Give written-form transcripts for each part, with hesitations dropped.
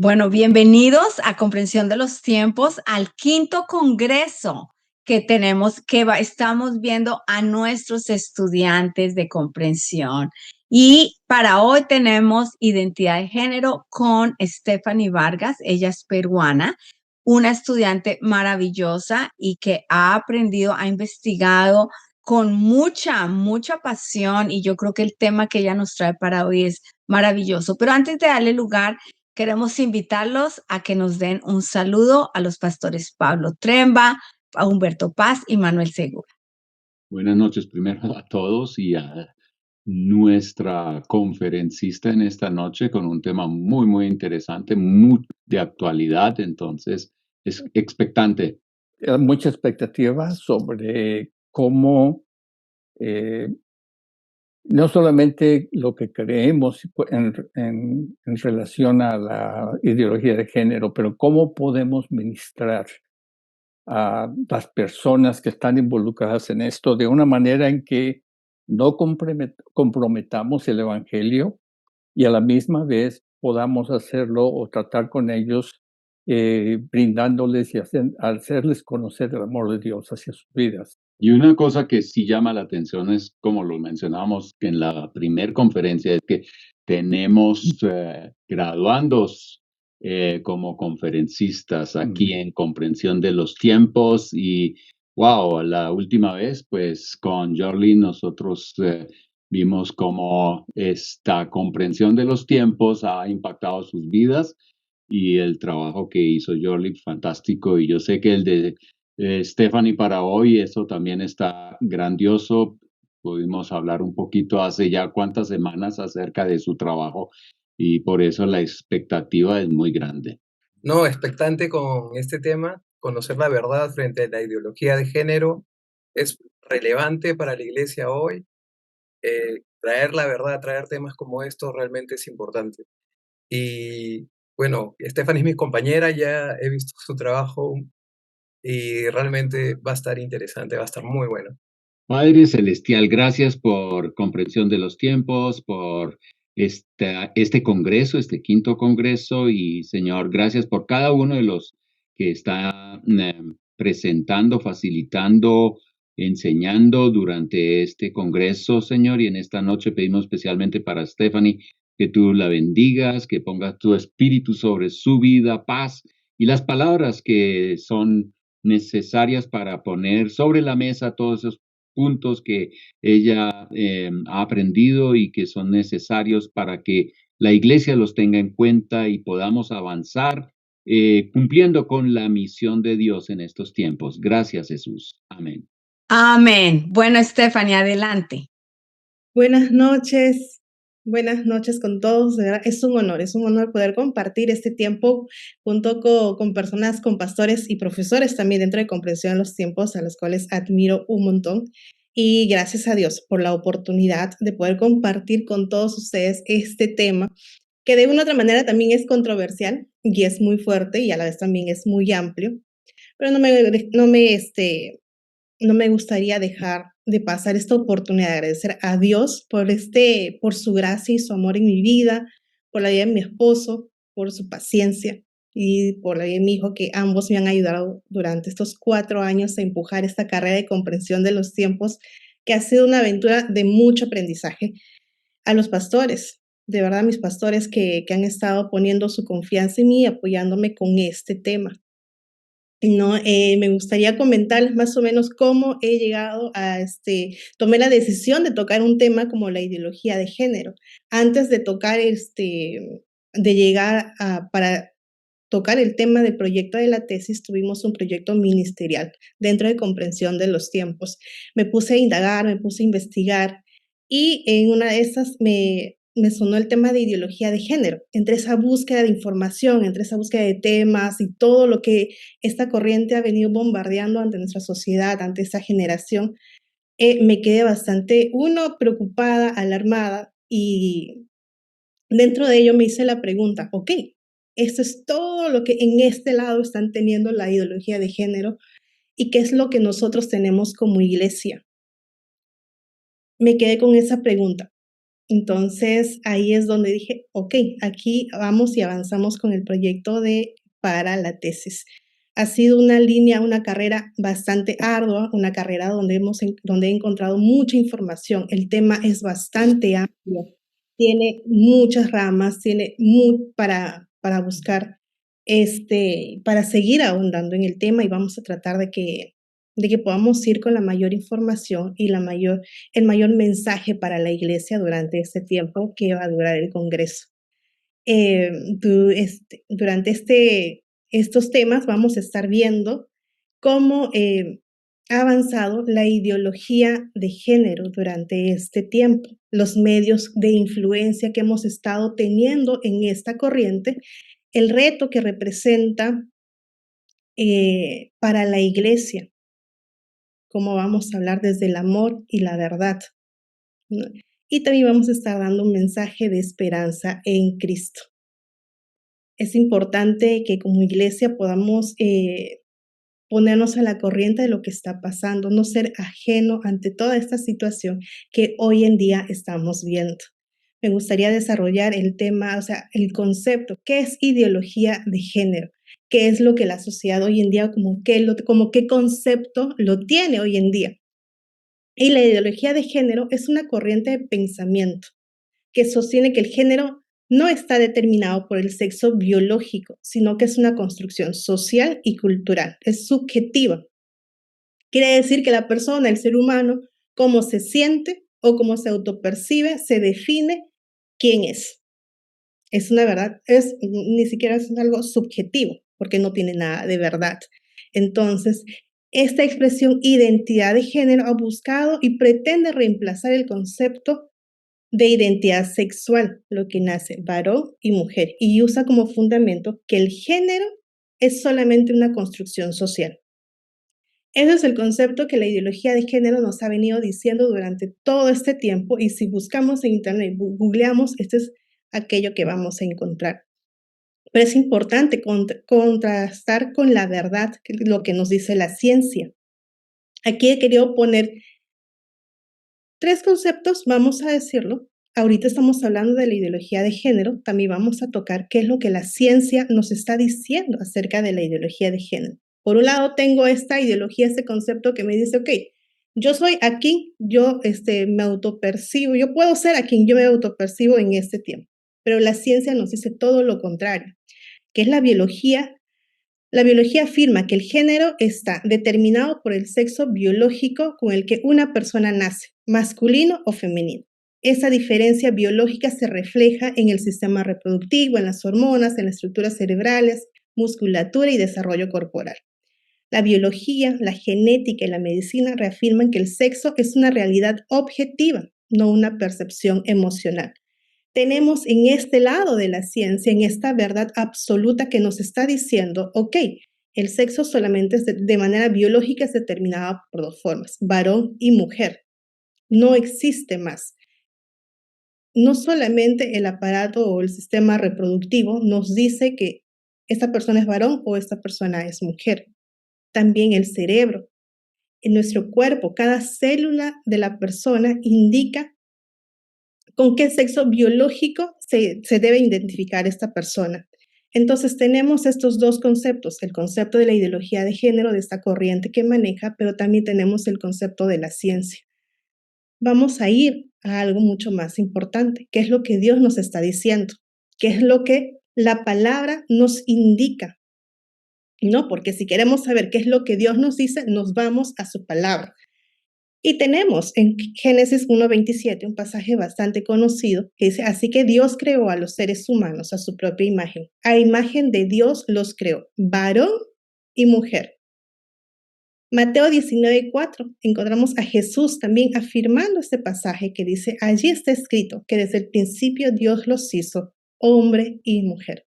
Bueno, bienvenidos a Comprensión de los Tiempos, al quinto congreso que tenemos, estamos viendo a nuestros estudiantes de comprensión. Y para hoy tenemos identidad de género con Stephanie Vargas. Ella es peruana, una estudiante maravillosa y que ha aprendido, ha investigado con mucha pasión, y yo creo que el tema que ella nos trae para hoy es maravilloso. Pero antes de darle lugar, queremos invitarlos a que nos den un saludo a los pastores Pablo Tremba, a Humberto Paz y Manuel Segura. Buenas noches primero a todos y a nuestra conferencista en esta noche con un tema muy interesante, muy de actualidad, entonces es expectante. Mucha expectativa sobre cómo no solamente lo que creemos en relación a la ideología de género, pero cómo podemos ministrar a las personas que están involucradas en esto de una manera en que no comprometamos el evangelio y a la misma vez podamos hacerlo o tratar con ellos brindándoles y hacerles conocer el amor de Dios hacia sus vidas. Y una cosa que sí llama la atención es, como lo mencionábamos en la primer conferencia, es que tenemos graduandos como conferencistas aquí en Comprensión de los Tiempos. Y wow, la última vez, pues con Jorlin nosotros vimos cómo esta comprensión de los tiempos ha impactado sus vidas, y el trabajo que hizo Jorlin, fantástico. Y yo sé que el de Stephanie para hoy, eso también está grandioso. Pudimos hablar un poquito hace ya cuántas semanas acerca de su trabajo, y por eso la expectativa es muy grande. No, expectante con este tema. Conocer la verdad frente a la ideología de género es relevante para la iglesia hoy. Traer la verdad, traer temas como estos realmente es importante. Y bueno, Stephanie es mi compañera, ya he visto su trabajo y realmente va a estar interesante, va a estar muy bueno. Padre Celestial, gracias por Comprensión de los Tiempos, por este congreso, este quinto congreso, y Señor, gracias por cada uno de los que está presentando, facilitando, enseñando durante este congreso, Señor. Y en esta noche pedimos especialmente para Stephanie que tú la bendigas, que pongas tu espíritu sobre su vida, paz, y las palabras que son necesarias para poner sobre la mesa todos esos puntos que ella ha aprendido y que son necesarios para que la iglesia los tenga en cuenta y podamos avanzar cumpliendo con la misión de Dios en estos tiempos. Gracias, Jesús. Amén. Amén. Bueno, Stephanie, adelante. Buenas noches con todos. De verdad, es un honor poder compartir este tiempo junto con personas, con pastores y profesores también dentro de Comprensión de los Tiempos, a los cuales admiro un montón. Y gracias a Dios por la oportunidad de poder compartir con todos ustedes este tema, que de una u otra manera también es controversial y es muy fuerte y a la vez también es muy amplio. Pero no me gustaría dejar de pasar esta oportunidad de agradecer a Dios por su gracia y su amor en mi vida, por la vida de mi esposo, por su paciencia y por la vida de mi hijo, que ambos me han ayudado durante estos 4 años a empujar esta carrera de comprensión de los tiempos, que ha sido una aventura de mucho aprendizaje. A los pastores, de verdad, mis pastores que han estado poniendo su confianza en mí, apoyándome con este tema. No, me gustaría comentarles más o menos cómo he llegado tomé la decisión de tocar un tema como la ideología de género. Antes de tocar, de llegar para tocar el tema del proyecto de la tesis, tuvimos un proyecto ministerial dentro de Comprensión de los Tiempos. Me puse a indagar, me puse a investigar, y en una de esas me sonó el tema de ideología de género. Entre esa búsqueda de información, entre esa búsqueda de temas y todo lo que esta corriente ha venido bombardeando ante nuestra sociedad, ante esta generación, me quedé bastante, preocupada, alarmada, y dentro de ello me hice la pregunta, ok, esto es todo lo que en este lado están teniendo la ideología de género, ¿y qué es lo que nosotros tenemos como iglesia? Me quedé con esa pregunta. Entonces, ahí es donde dije, ok, aquí vamos y avanzamos con el proyecto para la tesis. Ha sido una carrera bastante ardua, una carrera donde he encontrado mucha información. El tema es bastante amplio, tiene muchas ramas, tiene para buscar, para seguir ahondando en el tema, y vamos a tratar de que podamos ir con la mayor información y el mayor mensaje para la iglesia durante este tiempo que va a durar el Congreso. Durante estos temas vamos a estar viendo cómo ha avanzado la ideología de género durante este tiempo, los medios de influencia que hemos estado teniendo en esta corriente, el reto que representa para la iglesia, cómo vamos a hablar desde el amor y la verdad, ¿no? Y también vamos a estar dando un mensaje de esperanza en Cristo. Es importante que como iglesia podamos ponernos a la corriente de lo que está pasando, no ser ajeno ante toda esta situación que hoy en día estamos viendo. Me gustaría desarrollar el tema, o sea, el concepto, ¿qué es ideología de género? ¿Qué es lo que la sociedad hoy en día, como qué concepto lo tiene hoy en día? Y la ideología de género es una corriente de pensamiento que sostiene que el género no está determinado por el sexo biológico, sino que es una construcción social y cultural, es subjetiva. Quiere decir que la persona, el ser humano, cómo se siente o cómo se autopercibe, se define quién es. Es una verdad, ni siquiera es algo subjetivo, porque no tiene nada de verdad. Entonces, esta expresión identidad de género ha buscado y pretende reemplazar el concepto de identidad sexual, lo que nace varón y mujer, y usa como fundamento que el género es solamente una construcción social. Ese es el concepto que la ideología de género nos ha venido diciendo durante todo este tiempo, y si buscamos en internet, googleamos, este es aquello que vamos a encontrar. Pero es importante contrastar con la verdad, lo que nos dice la ciencia. Aquí he querido poner 3 conceptos, vamos a decirlo. Ahorita estamos hablando de la ideología de género, también vamos a tocar qué es lo que la ciencia nos está diciendo acerca de la ideología de género. Por un lado tengo esta ideología, este concepto que me dice, ok, yo soy a quien yo me autopercibo, yo puedo ser a quien yo me autopercibo en este tiempo, pero la ciencia nos dice todo lo contrario, que es la biología. La biología afirma que el género está determinado por el sexo biológico con el que una persona nace, masculino o femenino. Esa diferencia biológica se refleja en el sistema reproductivo, en las hormonas, en las estructuras cerebrales, musculatura y desarrollo corporal. La biología, la genética y la medicina reafirman que el sexo es una realidad objetiva, no una percepción emocional. Tenemos en este lado de la ciencia, en esta verdad absoluta que nos está diciendo, ok, el sexo solamente de manera biológica es determinado por 2 formas, varón y mujer. No existe más. No solamente el aparato o el sistema reproductivo nos dice que esta persona es varón o esta persona es mujer. También el cerebro. En nuestro cuerpo, cada célula de la persona indica con qué sexo biológico se debe identificar esta persona. Entonces tenemos estos 2 conceptos, el concepto de la ideología de género de esta corriente que maneja, pero también tenemos el concepto de la ciencia. Vamos a ir a algo mucho más importante, qué es lo que Dios nos está diciendo, qué es lo que la palabra nos indica, ¿no? Porque si queremos saber qué es lo que Dios nos dice, nos vamos a su palabra. Y tenemos en Génesis 1:27 un pasaje bastante conocido que dice, así que Dios creó a los seres humanos a su propia imagen. A imagen de Dios los creó, varón y mujer. Mateo 19:4 encontramos a Jesús también afirmando este pasaje que dice, allí está escrito que desde el principio Dios los hizo, hombre y mujer.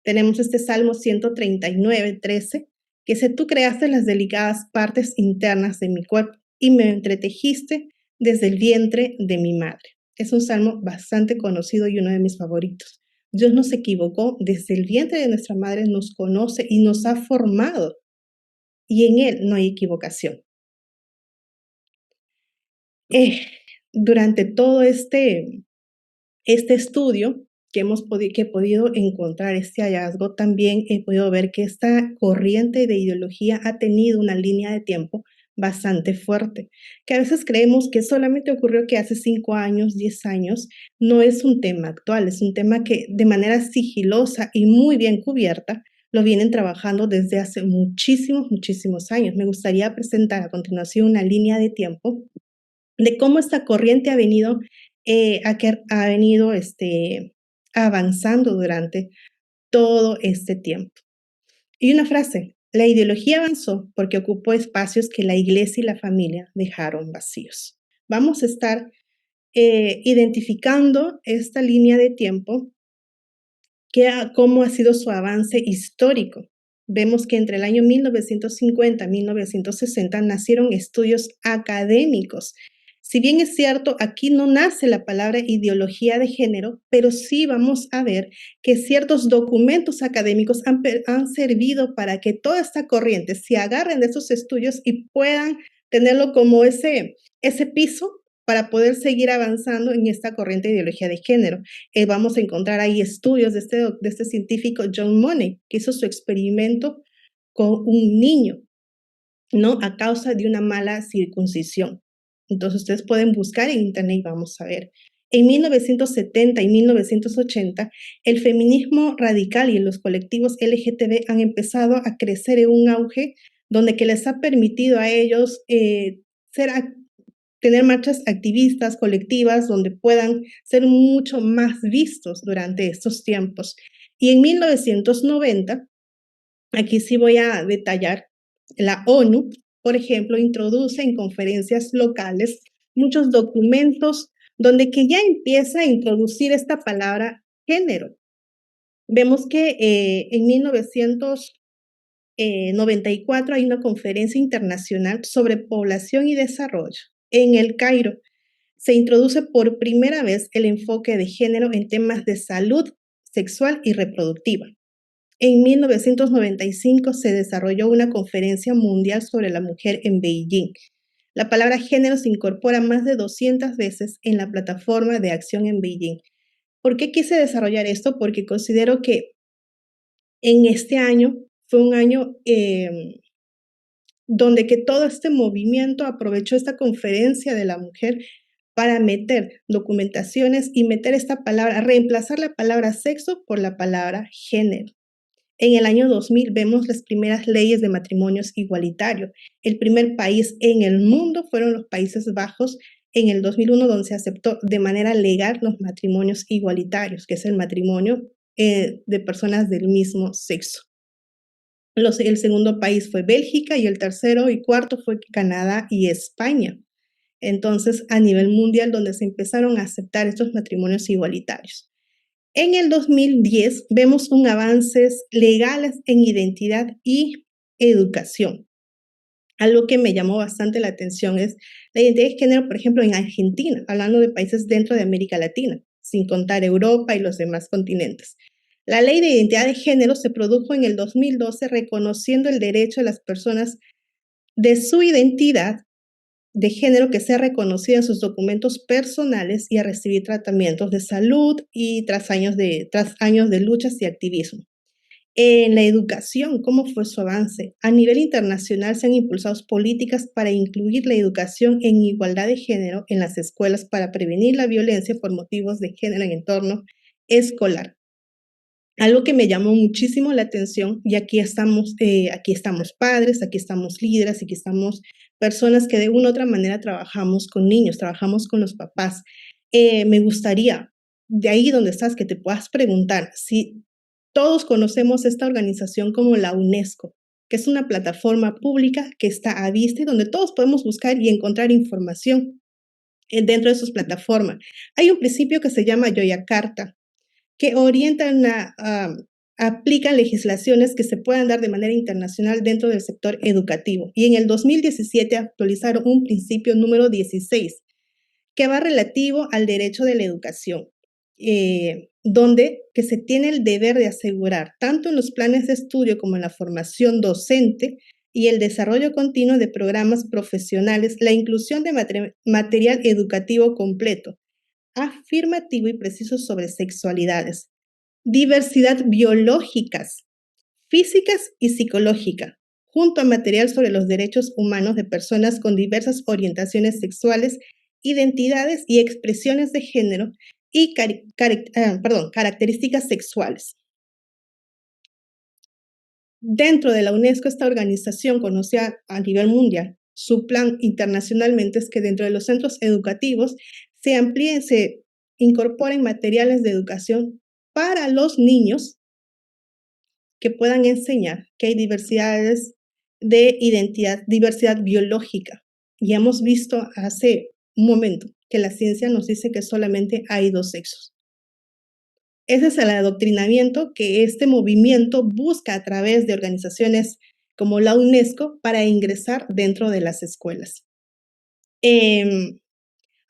Tenemos este Salmo 139:13 que dice, tú creaste las delicadas partes internas de mi cuerpo y me entretejiste desde el vientre de mi madre. Es un salmo bastante conocido y uno de mis favoritos. Dios no se equivocó, desde el vientre de nuestra madre nos conoce y nos ha formado, y en Él no hay equivocación. durante todo este estudio que he podido encontrar este hallazgo, también he podido ver que esta corriente de ideología ha tenido una línea de tiempo bastante fuerte, que a veces creemos que solamente ocurrió que hace 5 años, 10 años, no es un tema actual, es un tema que de manera sigilosa y muy bien cubierta lo vienen trabajando desde hace muchísimos, muchísimos años. Me gustaría presentar a continuación una línea de tiempo de cómo esta corriente ha venido, avanzando durante todo este tiempo. Y una frase, la ideología avanzó porque ocupó espacios que la iglesia y la familia dejaron vacíos. Vamos a estar identificando esta línea de tiempo, cómo ha sido su avance histórico. Vemos que entre el año 1950 y 1960 nacieron estudios académicos. Si bien es cierto, aquí no nace la palabra ideología de género, pero sí vamos a ver que ciertos documentos académicos han servido para que toda esta corriente se agarren de esos estudios y puedan tenerlo como ese piso para poder seguir avanzando en esta corriente de ideología de género. Vamos a encontrar ahí estudios de este científico John Money, que hizo su experimento con un niño, ¿no? A causa de una mala circuncisión. Entonces ustedes pueden buscar en internet y vamos a ver. En 1970 y 1980, el feminismo radical y los colectivos LGTB han empezado a crecer en un auge donde que les ha permitido a ellos tener marchas activistas, colectivas, donde puedan ser mucho más vistos durante estos tiempos. Y en 1990, aquí sí voy a detallar, la ONU, por ejemplo, introduce en conferencias locales muchos documentos donde que ya empieza a introducir esta palabra género. Vemos que en 1994 hay una conferencia internacional sobre población y desarrollo en el Cairo. Se introduce por primera vez el enfoque de género en temas de salud sexual y reproductiva. En 1995 se desarrolló una conferencia mundial sobre la mujer en Beijing. La palabra género se incorpora más de 200 veces en la plataforma de acción en Beijing. ¿Por qué quise desarrollar esto? Porque considero que en este año fue un año donde que todo este movimiento aprovechó esta conferencia de la mujer para meter documentaciones y meter esta palabra, reemplazar la palabra sexo por la palabra género. En el año 2000 vemos las primeras leyes de matrimonios igualitarios. El primer país en el mundo fueron los Países Bajos en el 2001, donde se aceptó de manera legal los matrimonios igualitarios, que es el matrimonio de personas del mismo sexo. El segundo país fue Bélgica y el tercero y cuarto fue Canadá y España. Entonces, a nivel mundial, donde se empezaron a aceptar estos matrimonios igualitarios. En el 2010 vemos un avances legales en identidad y educación. Algo que me llamó bastante la atención es la identidad de género, por ejemplo, en Argentina, hablando de países dentro de América Latina, sin contar Europa y los demás continentes. La ley de identidad de género se produjo en el 2012 reconociendo el derecho de las personas de su identidad de género que sea reconocida en sus documentos personales y a recibir tratamientos de salud y tras años de luchas y activismo. En la educación, ¿cómo fue su avance? A nivel internacional se han impulsado políticas para incluir la educación en igualdad de género en las escuelas para prevenir la violencia por motivos de género en entorno escolar. Algo que me llamó muchísimo la atención, y aquí estamos padres, aquí estamos líderes, aquí estamos personas que de una u otra manera trabajamos con niños, trabajamos con los papás. Me gustaría, de ahí donde estás, que te puedas preguntar si todos conocemos esta organización como la UNESCO, que es una plataforma pública que está a vista y donde todos podemos buscar y encontrar información dentro de sus plataformas. Hay un principio que se llama Yogyakarta, que aplican legislaciones que se puedan dar de manera internacional dentro del sector educativo. Y en el 2017 actualizaron un principio número 16, que va relativo al derecho de la educación, donde que se tiene el deber de asegurar, tanto en los planes de estudio como en la formación docente, y el desarrollo continuo de programas profesionales, la inclusión de material educativo completo, afirmativo y preciso sobre sexualidades, diversidad biológicas, físicas y psicológica, junto a material sobre los derechos humanos de personas con diversas orientaciones sexuales, identidades y expresiones de género y características sexuales. Dentro de la UNESCO, esta organización conocida a nivel mundial, su plan internacionalmente es que dentro de los centros educativos se amplíen, se incorporen materiales de educación para los niños que puedan enseñar que hay diversidades de identidad, diversidad biológica. Y hemos visto hace un momento que la ciencia nos dice que solamente hay 2 sexos. Ese es el adoctrinamiento que este movimiento busca a través de organizaciones como la UNESCO para ingresar dentro de las escuelas.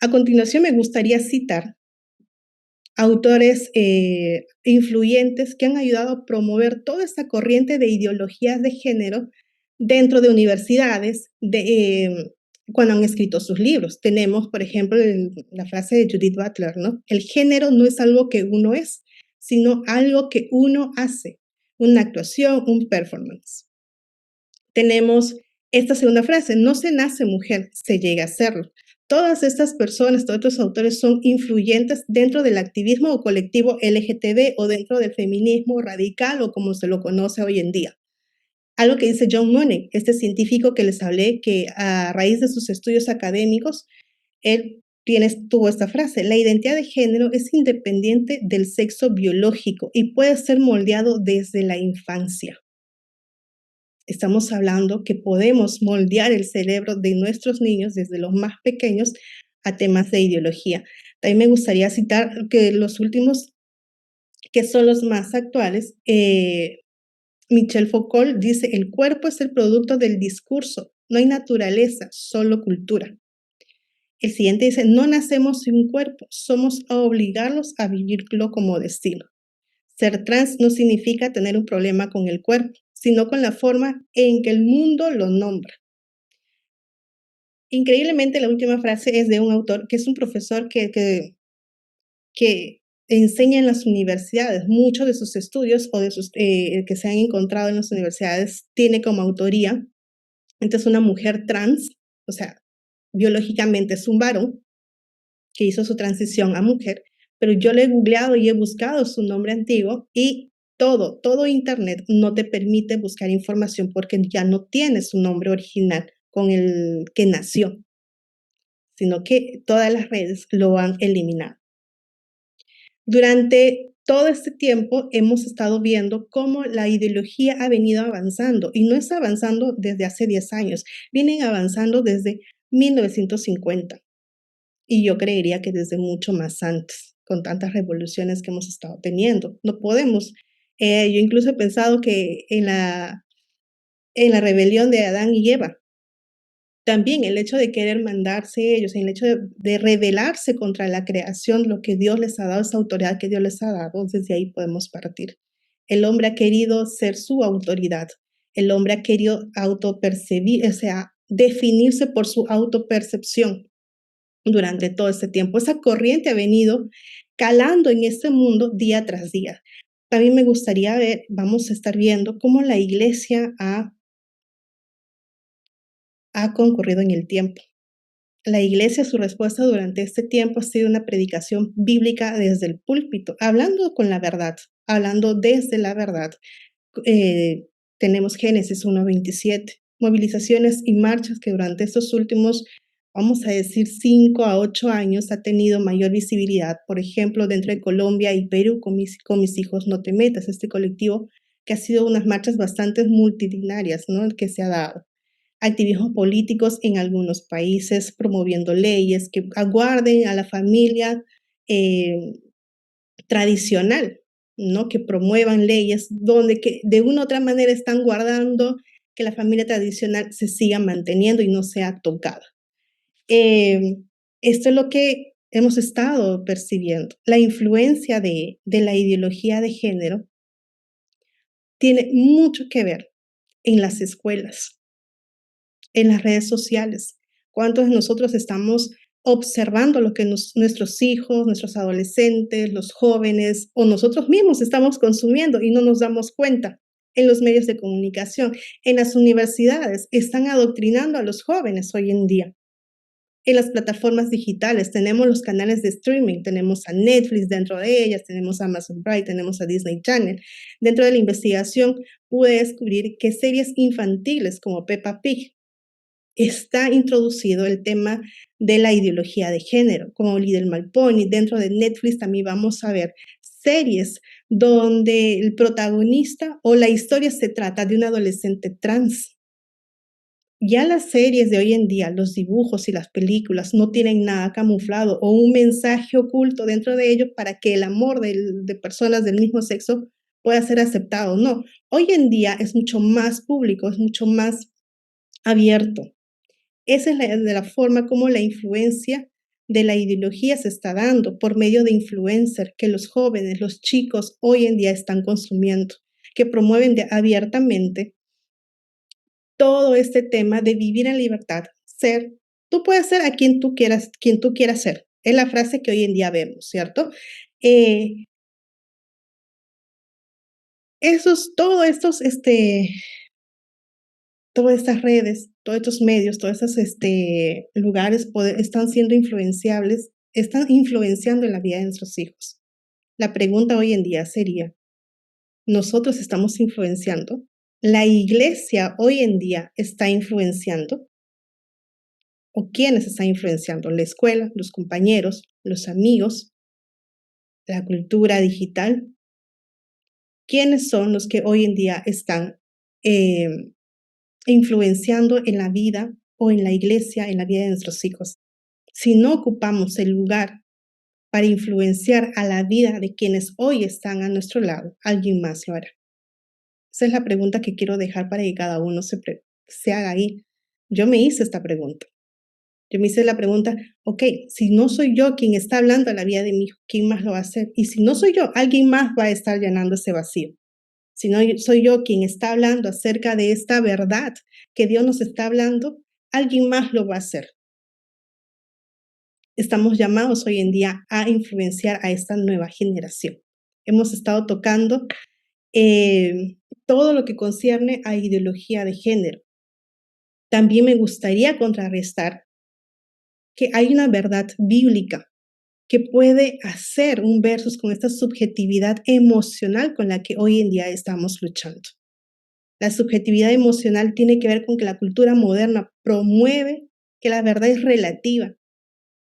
A continuación me gustaría citar autores influyentes que han ayudado a promover toda esta corriente de ideologías de género dentro de universidades, cuando han escrito sus libros. Tenemos, por ejemplo, la frase de Judith Butler, ¿no? El género no es algo que uno es, sino algo que uno hace, una actuación, un performance. Tenemos esta segunda frase, no se nace mujer, se llega a serlo. Todas estas personas, todos estos autores son influyentes dentro del activismo o colectivo LGTB o dentro del feminismo radical o como se lo conoce hoy en día. Algo que dice John Money, este científico que les hablé, que a raíz de sus estudios académicos, él tuvo esta frase, la identidad de género es independiente del sexo biológico y puede ser moldeado desde la infancia. Estamos hablando que podemos moldear el cerebro de nuestros niños desde los más pequeños a temas de ideología. También me gustaría citar que los últimos, que son los más actuales, Michel Foucault dice, el cuerpo es el producto del discurso, no hay naturaleza, solo cultura. El siguiente dice, no nacemos sin un cuerpo, somos a obligarlos a vivirlo como destino. Ser trans no significa tener un problema con el cuerpo, sino con la forma en que el mundo lo nombra. Increíblemente, la última frase es de un autor que es un profesor que enseña en las universidades. Muchos de sus estudios o de sus que se han encontrado en las universidades tiene como autoría. Entonces, una mujer trans, o sea, biológicamente es un varón que hizo su transición a mujer, pero yo le he googleado y he buscado su nombre antiguo y todo Internet no te permite buscar información porque ya no tiene su nombre original con el que nació, sino que todas las redes lo han eliminado. Durante todo este tiempo hemos estado viendo cómo la ideología ha venido avanzando y no es avanzando desde hace 10 años, vienen avanzando desde 1950 y yo creería que desde mucho más antes, con tantas revoluciones que hemos estado teniendo. No podemos, yo incluso he pensado que en la rebelión de Adán y Eva, también el hecho de querer mandarse ellos, el hecho de rebelarse contra la creación, lo que Dios les ha dado, esa autoridad que Dios les ha dado, desde ahí podemos partir. El hombre ha querido ser su autoridad, el hombre ha querido autopercibir, o sea, definirse por su autopercepción durante todo este tiempo. Esa corriente ha venido calando en este mundo día tras día. También me gustaría ver, vamos a estar viendo cómo la iglesia ha concurrido en el tiempo. La iglesia, su respuesta durante este tiempo ha sido una predicación bíblica desde el púlpito, hablando con la verdad, hablando desde la verdad. Tenemos Génesis 1:27, movilizaciones y marchas que durante estos últimos, vamos a decir, 5 a 8 años ha tenido mayor visibilidad. Por ejemplo, dentro de Colombia y Perú, con mis hijos no te metas, este colectivo que ha sido unas marchas bastante multitudinarias, ¿no? Que se ha dado. Activismos políticos en algunos países promoviendo leyes que aguarden a la familia tradicional, ¿no? Que promuevan leyes donde que de una u otra manera están guardando que la familia tradicional se siga manteniendo y no sea tocada. Esto es lo que hemos estado percibiendo. La influencia de la ideología de género tiene mucho que ver en las escuelas. en las redes sociales? ¿Cuántos de nosotros estamos observando lo que nuestros hijos, nuestros adolescentes, los jóvenes o nosotros mismos estamos consumiendo y no nos damos cuenta? En los medios de comunicación, en las universidades, están adoctrinando a los jóvenes hoy en día. En las plataformas digitales tenemos los canales de streaming, tenemos a Netflix dentro de ellas, tenemos a Amazon Prime, tenemos a Disney Channel. Dentro de la investigación pude descubrir que series infantiles como Peppa Pig está introducido el tema de la ideología de género, como Little Malpony. Dentro de Netflix también vamos a ver series donde el protagonista o la historia se trata de un adolescente trans. Ya las series de hoy en día, los dibujos y las películas no tienen nada camuflado o un mensaje oculto dentro de ellos para que el amor de personas del mismo sexo pueda ser aceptado. No, hoy en día es mucho más público, es mucho más abierto. Esa es la forma como la influencia de la ideología se está dando por medio de influencers que los jóvenes, los chicos hoy en día están consumiendo, que promueven abiertamente todo este tema de vivir en libertad, ser, tú puedes ser a quien tú quieras ser. Es la frase que hoy en día vemos, ¿cierto? Todas estas redes, todos estos medios, todos estos lugares están siendo influenciables, están influenciando en la vida de nuestros hijos. La pregunta hoy en día sería, ¿nosotros estamos influenciando? ¿La iglesia hoy en día está influenciando? ¿O quiénes están influenciando? ¿La escuela, los compañeros, los amigos, la cultura digital? ¿Quiénes son los que hoy en día están influenciando en la vida o en la iglesia, en la vida de nuestros hijos? Si no ocupamos el lugar para influenciar a la vida de quienes hoy están a nuestro lado, alguien más lo hará. Esa es la pregunta que quiero dejar para que cada uno se haga ahí. Yo me hice esta pregunta. Yo me hice la pregunta, ok, si no soy yo quien está hablando a la vida de mi hijo, ¿quién más lo va a hacer? Y si no soy yo, alguien más va a estar llenando ese vacío. Si no soy yo quien está hablando acerca de esta verdad que Dios nos está hablando, alguien más lo va a hacer. Estamos llamados hoy en día a influenciar a esta nueva generación. Hemos estado tocando todo lo que concierne a ideología de género. También me gustaría contrarrestar que hay una verdad bíblica que puede hacer un versus con esta subjetividad emocional con la que hoy en día estamos luchando. La subjetividad emocional tiene que ver con que la cultura moderna promueve que la verdad es relativa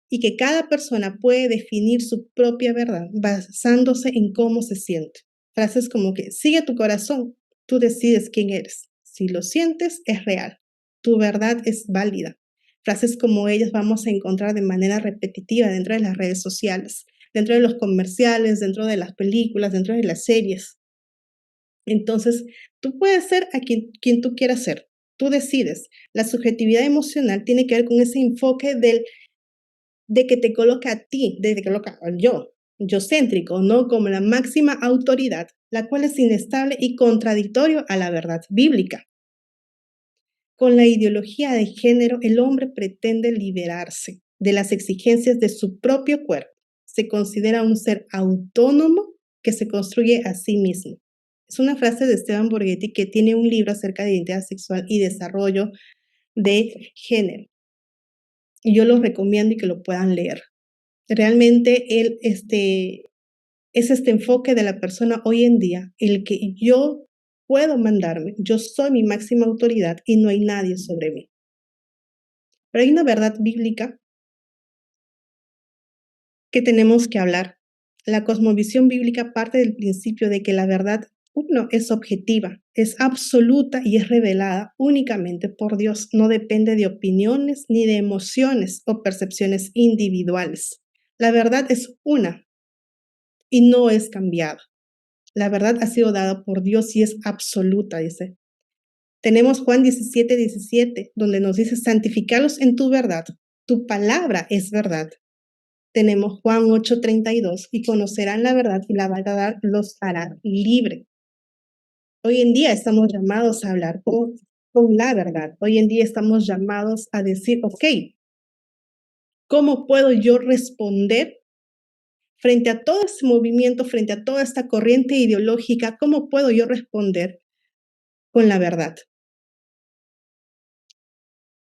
y que cada persona puede definir su propia verdad basándose en cómo se siente. Frases como que sigue tu corazón, tú decides quién eres. Si lo sientes, es real. Tu verdad es válida. Frases como ellas vamos a encontrar de manera repetitiva dentro de las redes sociales, dentro de los comerciales, dentro de las películas, dentro de las series. Entonces, tú puedes ser a quien tú quieras ser. Tú decides. La subjetividad emocional tiene que ver con ese enfoque de que te coloca a ti, de que te coloca al yo céntrico, ¿no? Como la máxima autoridad, la cual es inestable y contradictorio a la verdad bíblica. Con la ideología de género, el hombre pretende liberarse de las exigencias de su propio cuerpo. Se considera un ser autónomo que se construye a sí mismo. Es una frase de Esteban Borghetti que tiene un libro acerca de identidad sexual y desarrollo de género. Y yo los recomiendo y que lo puedan leer. Realmente es este enfoque de la persona hoy en día, el que yo puedo mandarme, yo soy mi máxima autoridad y no hay nadie sobre mí. Pero hay una verdad bíblica que tenemos que hablar. La cosmovisión bíblica parte del principio de que la verdad, uno, es objetiva, es absoluta y es revelada únicamente por Dios. No depende de opiniones ni de emociones o percepciones individuales. La verdad es una y no es cambiada. La verdad ha sido dada por Dios y es absoluta, dice. Tenemos Juan 17:17, donde nos dice, santificalos en tu verdad. Tu palabra es verdad. Tenemos Juan 8:32, y conocerán la verdad y la verdad los hará libre. Hoy en día estamos llamados a hablar con la verdad. Hoy en día estamos llamados a decir, ok, ¿cómo puedo yo responder frente a todo este movimiento, frente a toda esta corriente ideológica? ¿Cómo puedo yo responder con la verdad?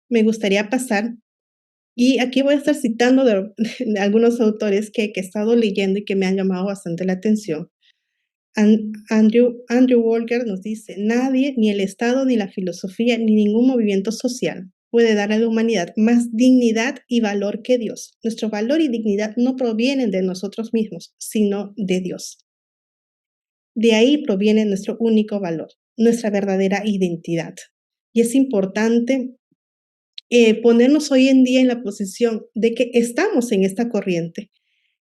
Me gustaría pasar, y aquí voy a estar citando de algunos autores que he estado leyendo y que me han llamado bastante la atención. Andrew Walker nos dice, nadie, ni el Estado, ni la filosofía, ni ningún movimiento social puede dar a la humanidad más dignidad y valor que Dios. Nuestro valor y dignidad no provienen de nosotros mismos, sino de Dios. De ahí proviene nuestro único valor, nuestra verdadera identidad. Y es importante ponernos hoy en día en la posición de que estamos en esta corriente.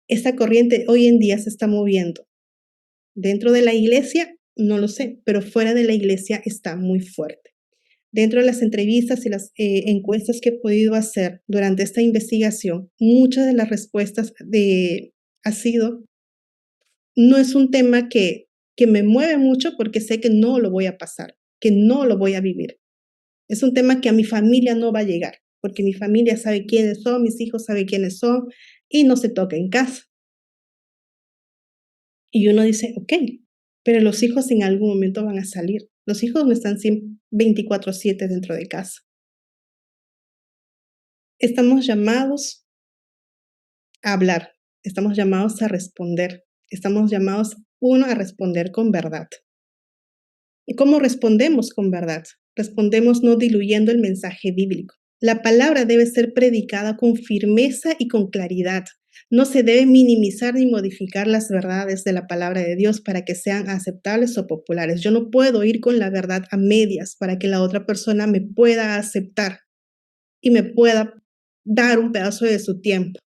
Esta corriente hoy en día se está moviendo. Dentro de la iglesia, no lo sé, pero fuera de la iglesia está muy fuerte. Dentro de las entrevistas y las encuestas que he podido hacer durante esta investigación, muchas de las respuestas ha sido, no es un tema que me mueve mucho porque sé que no lo voy a pasar, que no lo voy a vivir. Es un tema que a mi familia no va a llegar, porque mi familia sabe quiénes son, mis hijos saben quiénes son y no se toca en casa. Y uno dice, ok, pero los hijos en algún momento van a salir. Los hijos no están 24/7 dentro de casa. Estamos llamados a hablar, estamos llamados a responder, estamos llamados, uno, a responder con verdad. ¿Y cómo respondemos con verdad? Respondemos no diluyendo el mensaje bíblico. La palabra debe ser predicada con firmeza y con claridad. No se debe minimizar ni modificar las verdades de la palabra de Dios para que sean aceptables o populares. Yo no puedo ir con la verdad a medias para que la otra persona me pueda aceptar y me pueda dar un pedazo de su tiempo.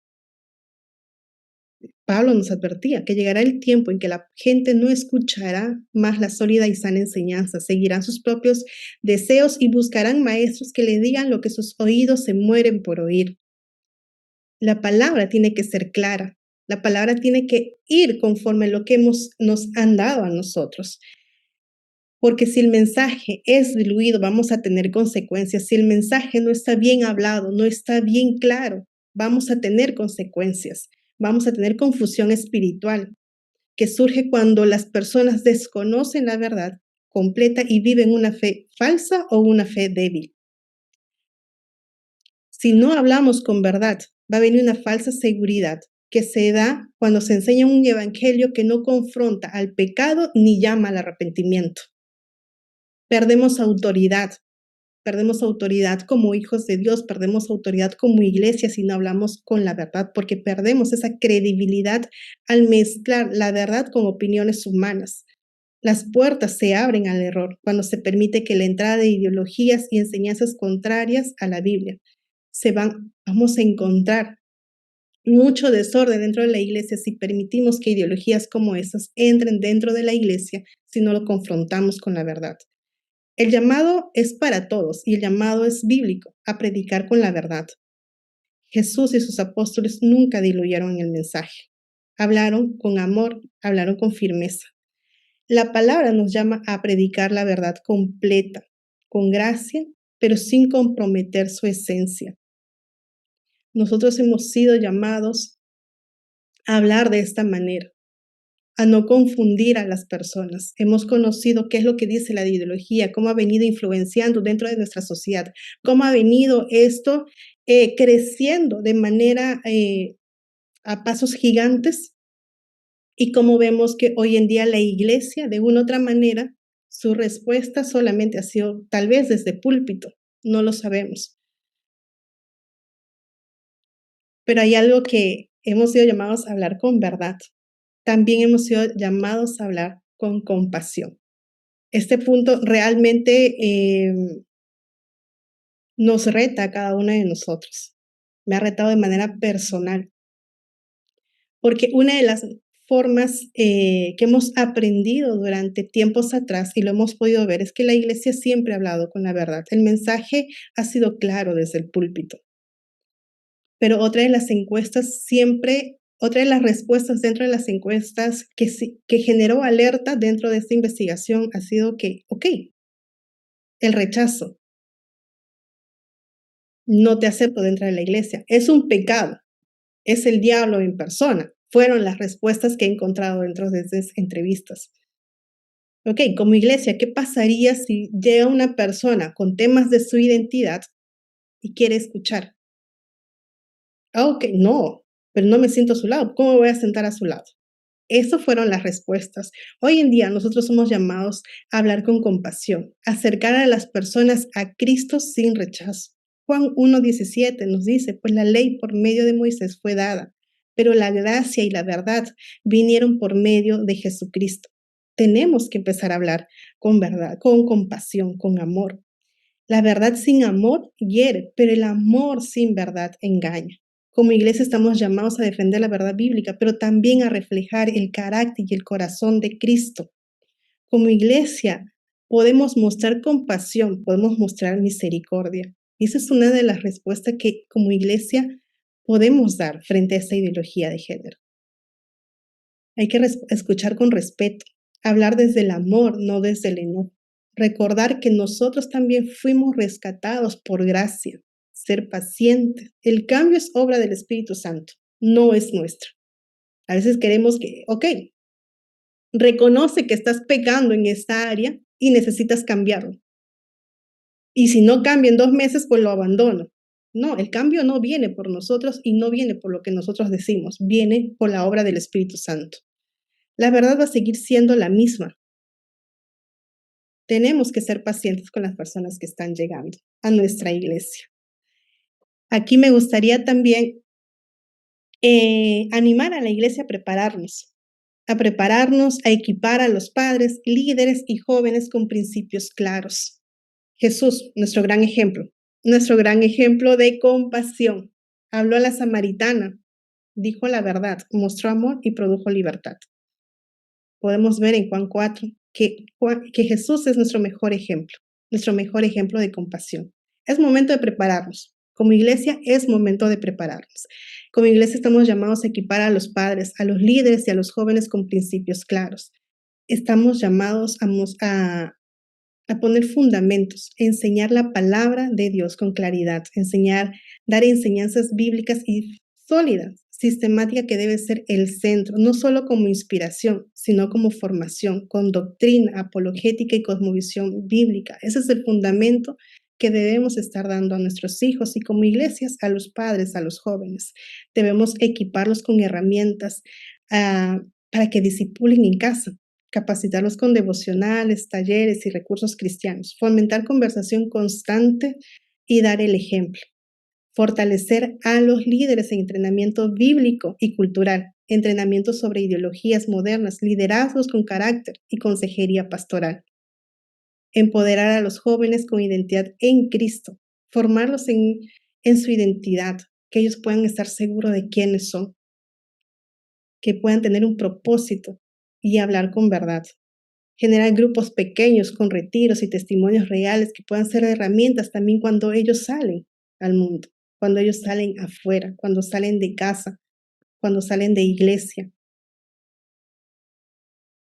Pablo nos advertía que llegará el tiempo en que la gente no escuchará más la sólida y sana enseñanza, seguirán sus propios deseos y buscarán maestros que le digan lo que sus oídos se mueren por oír. La palabra tiene que ser clara, la palabra tiene que ir conforme a lo que nos han dado a nosotros. Porque si el mensaje es diluido, vamos a tener consecuencias. Si el mensaje no está bien hablado, no está bien claro, vamos a tener consecuencias. Vamos a tener confusión espiritual que surge cuando las personas desconocen la verdad completa y viven una fe falsa o una fe débil. Si no hablamos con verdad, va a venir una falsa seguridad que se da cuando se enseña un evangelio que no confronta al pecado ni llama al arrepentimiento. Perdemos autoridad como hijos de Dios, perdemos autoridad como iglesia si no hablamos con la verdad, porque perdemos esa credibilidad al mezclar la verdad con opiniones humanas. Las puertas se abren al error cuando se permite que la entrada de ideologías y enseñanzas contrarias a la Biblia vamos a encontrar mucho desorden dentro de la iglesia si permitimos que ideologías como esas entren dentro de la iglesia si no lo confrontamos con la verdad. El llamado es para todos y el llamado es bíblico, a predicar con la verdad. Jesús y sus apóstoles nunca diluyeron el mensaje. Hablaron con amor, hablaron con firmeza. La palabra nos llama a predicar la verdad completa, con gracia, pero sin comprometer su esencia. Nosotros hemos sido llamados a hablar de esta manera, a no confundir a las personas. Hemos conocido qué es lo que dice la ideología, cómo ha venido influenciando dentro de nuestra sociedad, cómo ha venido esto creciendo de manera a pasos gigantes y cómo vemos que hoy en día la iglesia, de una u otra manera, su respuesta solamente ha sido tal vez desde púlpito, no lo sabemos. Pero hay algo que hemos sido llamados a hablar con verdad. También hemos sido llamados a hablar con compasión. Este punto realmente nos reta a cada uno de nosotros. Me ha retado de manera personal. Porque una de las formas que hemos aprendido durante tiempos atrás y lo hemos podido ver es que la iglesia siempre ha hablado con la verdad. El mensaje ha sido claro desde el púlpito. Pero otra de las respuestas dentro de las encuestas que generó alerta dentro de esta investigación ha sido que, ok, el rechazo. No te acepto dentro de la iglesia. Es un pecado. Es el diablo en persona. Fueron las respuestas que he encontrado dentro de esas entrevistas. Ok, como iglesia, ¿qué pasaría si llega una persona con temas de su identidad y quiere escuchar? Ok, no, pero no me siento a su lado. ¿Cómo me voy a sentar a su lado? Esas fueron las respuestas. Hoy en día nosotros somos llamados a hablar con compasión, acercar a las personas a Cristo sin rechazo. Juan 1:17 nos dice, pues la ley por medio de Moisés fue dada, pero la gracia y la verdad vinieron por medio de Jesucristo. Tenemos que empezar a hablar con verdad, con compasión, con amor. La verdad sin amor hiere, pero el amor sin verdad engaña. Como iglesia estamos llamados a defender la verdad bíblica, pero también a reflejar el carácter y el corazón de Cristo. Como iglesia podemos mostrar compasión, podemos mostrar misericordia. Y esa es una de las respuestas que como iglesia podemos dar frente a esta ideología de género. Hay que escuchar con respeto, hablar desde el amor, no desde el enojo. Recordar que nosotros también fuimos rescatados por gracia, ser pacientes. El cambio es obra del Espíritu Santo, no es nuestro. A veces queremos que, ok, reconoce que estás pecando en esta área y necesitas cambiarlo. Y si no cambia en 2 meses, pues lo abandono. No, el cambio no viene por nosotros y no viene por lo que nosotros decimos, viene por la obra del Espíritu Santo. La verdad va a seguir siendo la misma. Tenemos que ser pacientes con las personas que están llegando a nuestra iglesia. Aquí me gustaría también animar a la iglesia a prepararnos, a equipar a los padres, líderes y jóvenes con principios claros. Jesús, nuestro gran ejemplo de compasión. Habló a la samaritana, dijo la verdad, mostró amor y produjo libertad. Podemos ver en Juan 4 que Jesús es nuestro mejor ejemplo de compasión. Es momento de prepararnos. Como iglesia es momento de prepararnos. Como iglesia estamos llamados a equipar a los padres, a los líderes y a los jóvenes con principios claros. Estamos llamados a poner fundamentos, enseñar la palabra de Dios con claridad, dar enseñanzas bíblicas y sólidas, sistemática que debe ser el centro, no solo como inspiración, sino como formación, con doctrina, apologética y cosmovisión bíblica. Ese es el fundamento que debemos estar dando a nuestros hijos y como iglesias a los padres, a los jóvenes. Debemos equiparlos con herramientas para que discipulen en casa, capacitarlos con devocionales, talleres y recursos cristianos, fomentar conversación constante y dar el ejemplo. Fortalecer a los líderes en entrenamiento bíblico y cultural, entrenamiento sobre ideologías modernas, liderazgos con carácter y consejería pastoral. Empoderar a los jóvenes con identidad en Cristo, formarlos en su identidad, que ellos puedan estar seguros de quiénes son, que puedan tener un propósito y hablar con verdad. Generar grupos pequeños con retiros y testimonios reales que puedan ser herramientas también cuando ellos salen al mundo, cuando ellos salen afuera, cuando salen de casa, cuando salen de iglesia.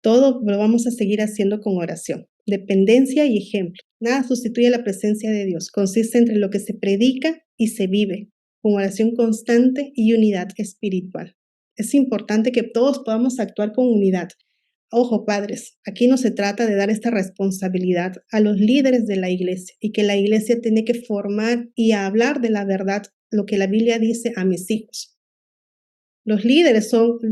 Todo lo vamos a seguir haciendo con oración, dependencia y ejemplo. Nada sustituye la presencia de Dios. Consiste entre lo que se predica y se vive, con oración constante y unidad espiritual. Es importante que todos podamos actuar con unidad. Ojo, padres, aquí no se trata de dar esta responsabilidad a los líderes de la iglesia y que la iglesia tiene que formar y hablar de la verdad, lo que la Biblia dice a mis hijos. Los líderes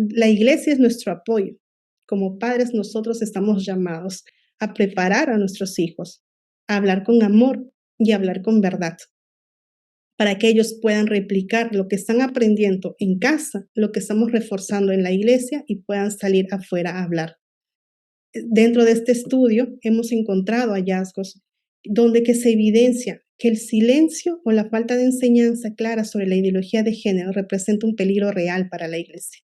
la iglesia es nuestro apoyo. Como padres nosotros estamos llamados a preparar a nuestros hijos, a hablar con amor y a hablar con verdad, para que ellos puedan replicar lo que están aprendiendo en casa, lo que estamos reforzando en la iglesia y puedan salir afuera a hablar. Dentro de este estudio hemos encontrado hallazgos donde que se evidencia que el silencio o la falta de enseñanza clara sobre la ideología de género representa un peligro real para la iglesia.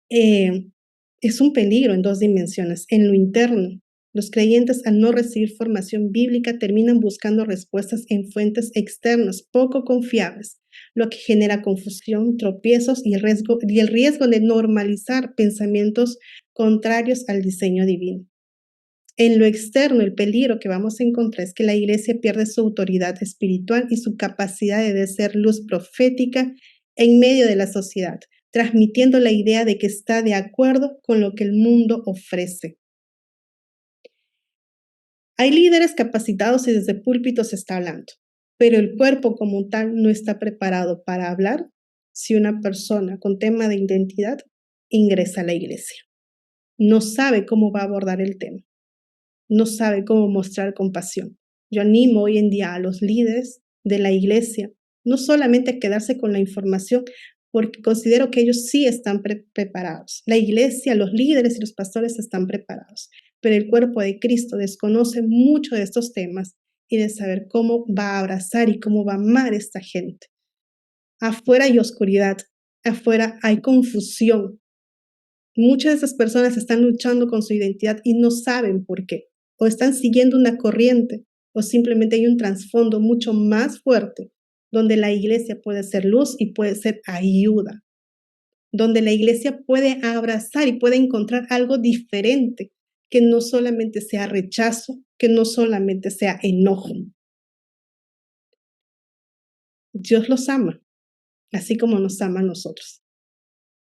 Es un peligro en 2 dimensiones. En lo interno, los creyentes al no recibir formación bíblica terminan buscando respuestas en fuentes externas poco confiables, lo que genera confusión, tropiezos y el riesgo de normalizar pensamientos contrarios al diseño divino. En lo externo, el peligro que vamos a encontrar es que la iglesia pierde su autoridad espiritual y su capacidad de ser luz profética en medio de la sociedad, transmitiendo la idea de que está de acuerdo con lo que el mundo ofrece. Hay líderes capacitados y desde púlpitos se está hablando, pero el cuerpo como tal no está preparado para hablar si una persona con tema de identidad ingresa a la iglesia. No sabe cómo va a abordar el tema, no sabe cómo mostrar compasión. Yo animo hoy en día a los líderes de la iglesia no solamente a quedarse con la información, porque considero que ellos sí están preparados. La iglesia, los líderes y los pastores están preparados, pero el cuerpo de Cristo desconoce mucho de estos temas y de saber cómo va a abrazar y cómo va a amar a esta gente. Afuera hay oscuridad, afuera hay confusión. Muchas de esas personas están luchando con su identidad y no saben por qué. O están siguiendo una corriente o simplemente hay un trasfondo mucho más fuerte donde la iglesia puede ser luz y puede ser ayuda, donde la iglesia puede abrazar y puede encontrar algo diferente, que no solamente sea rechazo, que no solamente sea enojo. Dios los ama, así como nos ama a nosotros.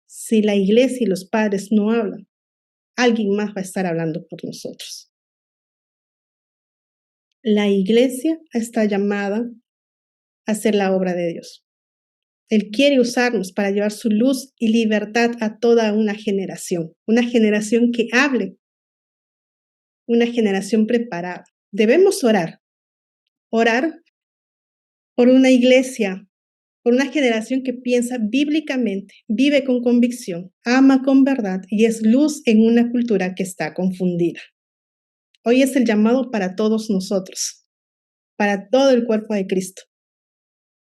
Si la iglesia y los padres no hablan, alguien más va a estar hablando por nosotros. La iglesia está llamada a hacer la obra de Dios. Él quiere usarnos para llevar su luz y libertad a toda una generación que hable, una generación preparada. Debemos orar por una iglesia, por una generación que piensa bíblicamente, vive con convicción, ama con verdad y es luz en una cultura que está confundida. Hoy es el llamado para todos nosotros, para todo el cuerpo de Cristo,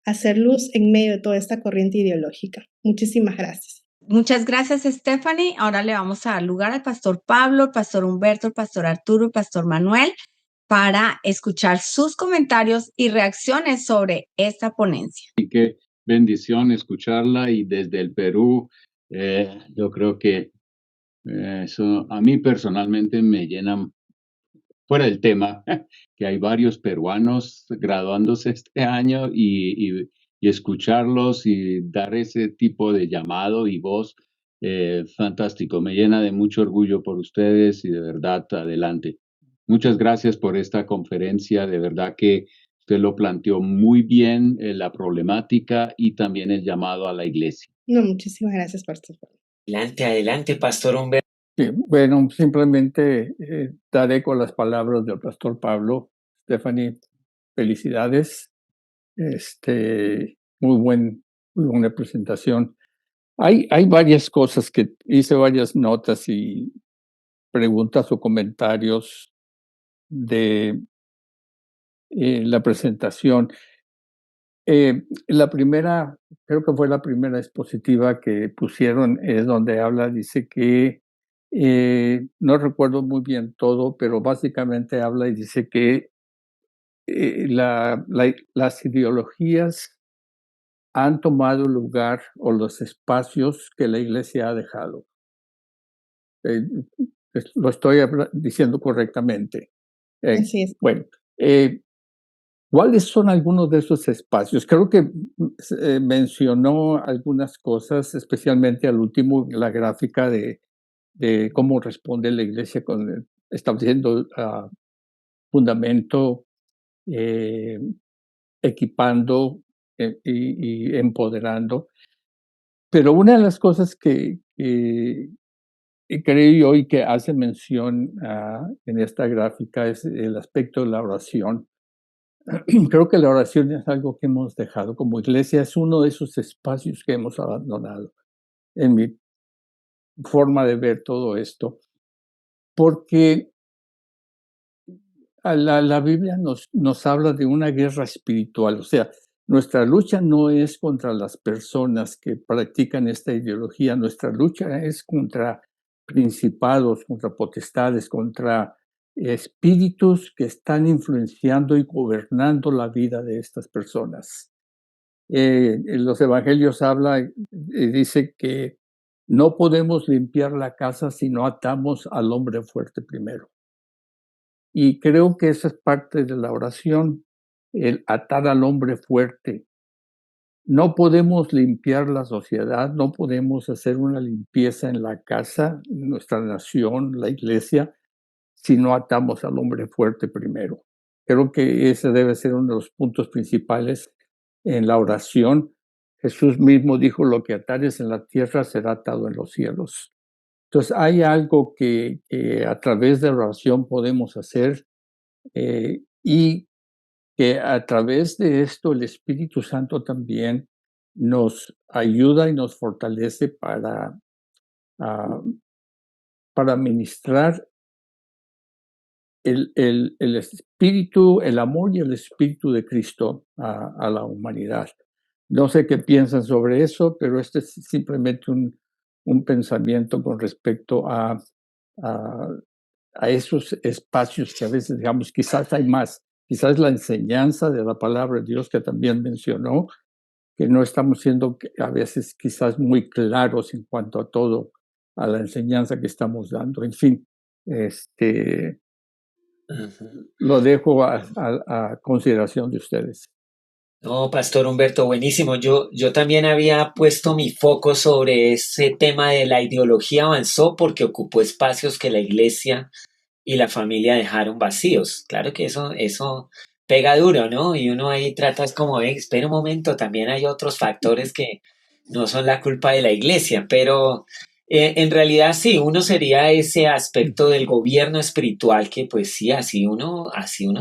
hacer luz en medio de toda esta corriente ideológica. Muchísimas gracias. Muchas gracias, Stephanie. Ahora le vamos a dar lugar al pastor Pablo, el pastor Humberto, el pastor Arturo, el pastor Manuel, para escuchar sus comentarios y reacciones sobre esta ponencia. Y qué bendición escucharla, y desde el Perú, yo creo que eso a mí personalmente me llena, fuera del tema, que hay varios peruanos graduándose este año y escucharlos y dar ese tipo de llamado y voz, fantástico. Me llena de mucho orgullo por ustedes y de verdad, adelante. Muchas gracias por esta conferencia. De verdad que usted lo planteó muy bien, la problemática y también el llamado a la iglesia. No, muchísimas gracias, pastor. Adelante, pastor Humberto. Sí, bueno, simplemente daré con las palabras del pastor Pablo. Stephanie, felicidades. Muy buena presentación. Hay varias cosas que hice, varias notas y preguntas o comentarios de la presentación. La primera, creo que fue la primera expositiva que pusieron, es donde habla, dice que, no recuerdo muy bien todo, pero básicamente habla y dice que las ideologías han tomado lugar o los espacios que la iglesia ha dejado. Lo estoy diciendo correctamente. Así es. Bueno, ¿cuáles son algunos de esos espacios? Creo que mencionó algunas cosas, especialmente al último, la gráfica de cómo responde la iglesia estableciendo fundamento, equipando y empoderando. Pero una de las cosas que creo yo y que hace mención en esta gráfica es el aspecto de la oración. Creo que la oración es algo que hemos dejado como iglesia, es uno de esos espacios que hemos abandonado en mi forma de ver todo esto, porque la Biblia nos habla de una guerra espiritual, o sea, nuestra lucha no es contra las personas que practican esta ideología, nuestra lucha es contra principados, contra potestades, contra espíritus que están influenciando y gobernando la vida de estas personas. En los evangelios habla y dice que no podemos limpiar la casa si no atamos al hombre fuerte primero. Y creo que esa es parte de la oración, el atar al hombre fuerte. No podemos limpiar la sociedad, no podemos hacer una limpieza en la casa, en nuestra nación, la iglesia, si no atamos al hombre fuerte primero. Creo que ese debe ser uno de los puntos principales en la oración. Jesús mismo dijo, lo que atares en la tierra será atado en los cielos. Entonces hay algo que a través de la oración podemos hacer y que a través de esto el Espíritu Santo también nos ayuda y nos fortalece para ministrar el espíritu, el amor y el espíritu de Cristo a la humanidad. No sé qué piensan sobre eso, pero este es simplemente un pensamiento con respecto a esos espacios que a veces, digamos, quizás hay más, quizás la enseñanza de la palabra de Dios que también mencionó, que no estamos siendo a veces quizás muy claros en cuanto a todo, a la enseñanza que estamos dando. En fin, lo dejo a consideración de ustedes. No, Pastor Humberto, buenísimo. Yo también había puesto mi foco sobre ese tema de la ideología avanzó porque ocupó espacios que la iglesia y la familia dejaron vacíos. Claro que eso pega duro, ¿no? Y uno ahí trata es como, espera un momento, también hay otros factores que no son la culpa de la iglesia, pero en realidad sí, uno sería ese aspecto del gobierno espiritual que pues sí, así uno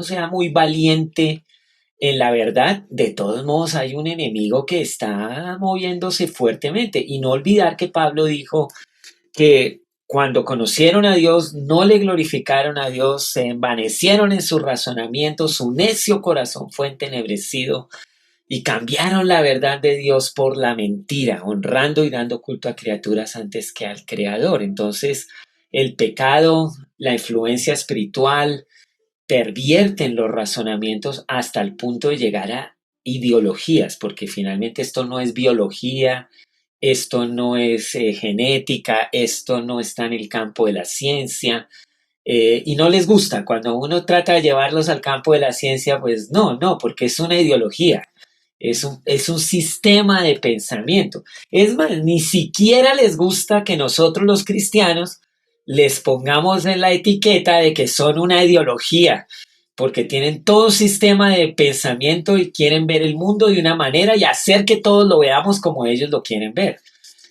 sea muy valiente en la verdad, de todos modos hay un enemigo que está moviéndose fuertemente y no olvidar que Pablo dijo que cuando conocieron a Dios no le glorificaron a Dios, se envanecieron en su razonamiento, su necio corazón fue entenebrecido y cambiaron la verdad de Dios por la mentira, honrando y dando culto a criaturas antes que al Creador. Entonces, el pecado, la influencia espiritual, pervierten los razonamientos hasta el punto de llegar a ideologías, porque finalmente esto no es biología, esto no es genética, esto no está en el campo de la ciencia, y no les gusta. Cuando uno trata de llevarlos al campo de la ciencia, pues no, porque es una ideología, es un sistema de pensamiento. Es más, ni siquiera les gusta que nosotros los cristianos les pongamos en la etiqueta de que son una ideología, porque tienen todo un sistema de pensamiento y quieren ver el mundo de una manera y hacer que todos lo veamos como ellos lo quieren ver.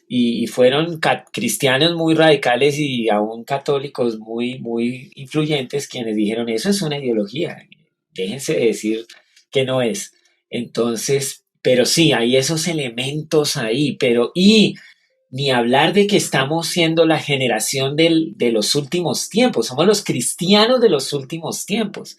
Y fueron cristianos muy radicales y aún católicos muy, muy influyentes quienes dijeron, eso es una ideología, déjense de decir que no es. Entonces, pero sí, hay esos elementos ahí, y ni hablar de que estamos siendo la generación de los últimos tiempos, somos los cristianos de los últimos tiempos.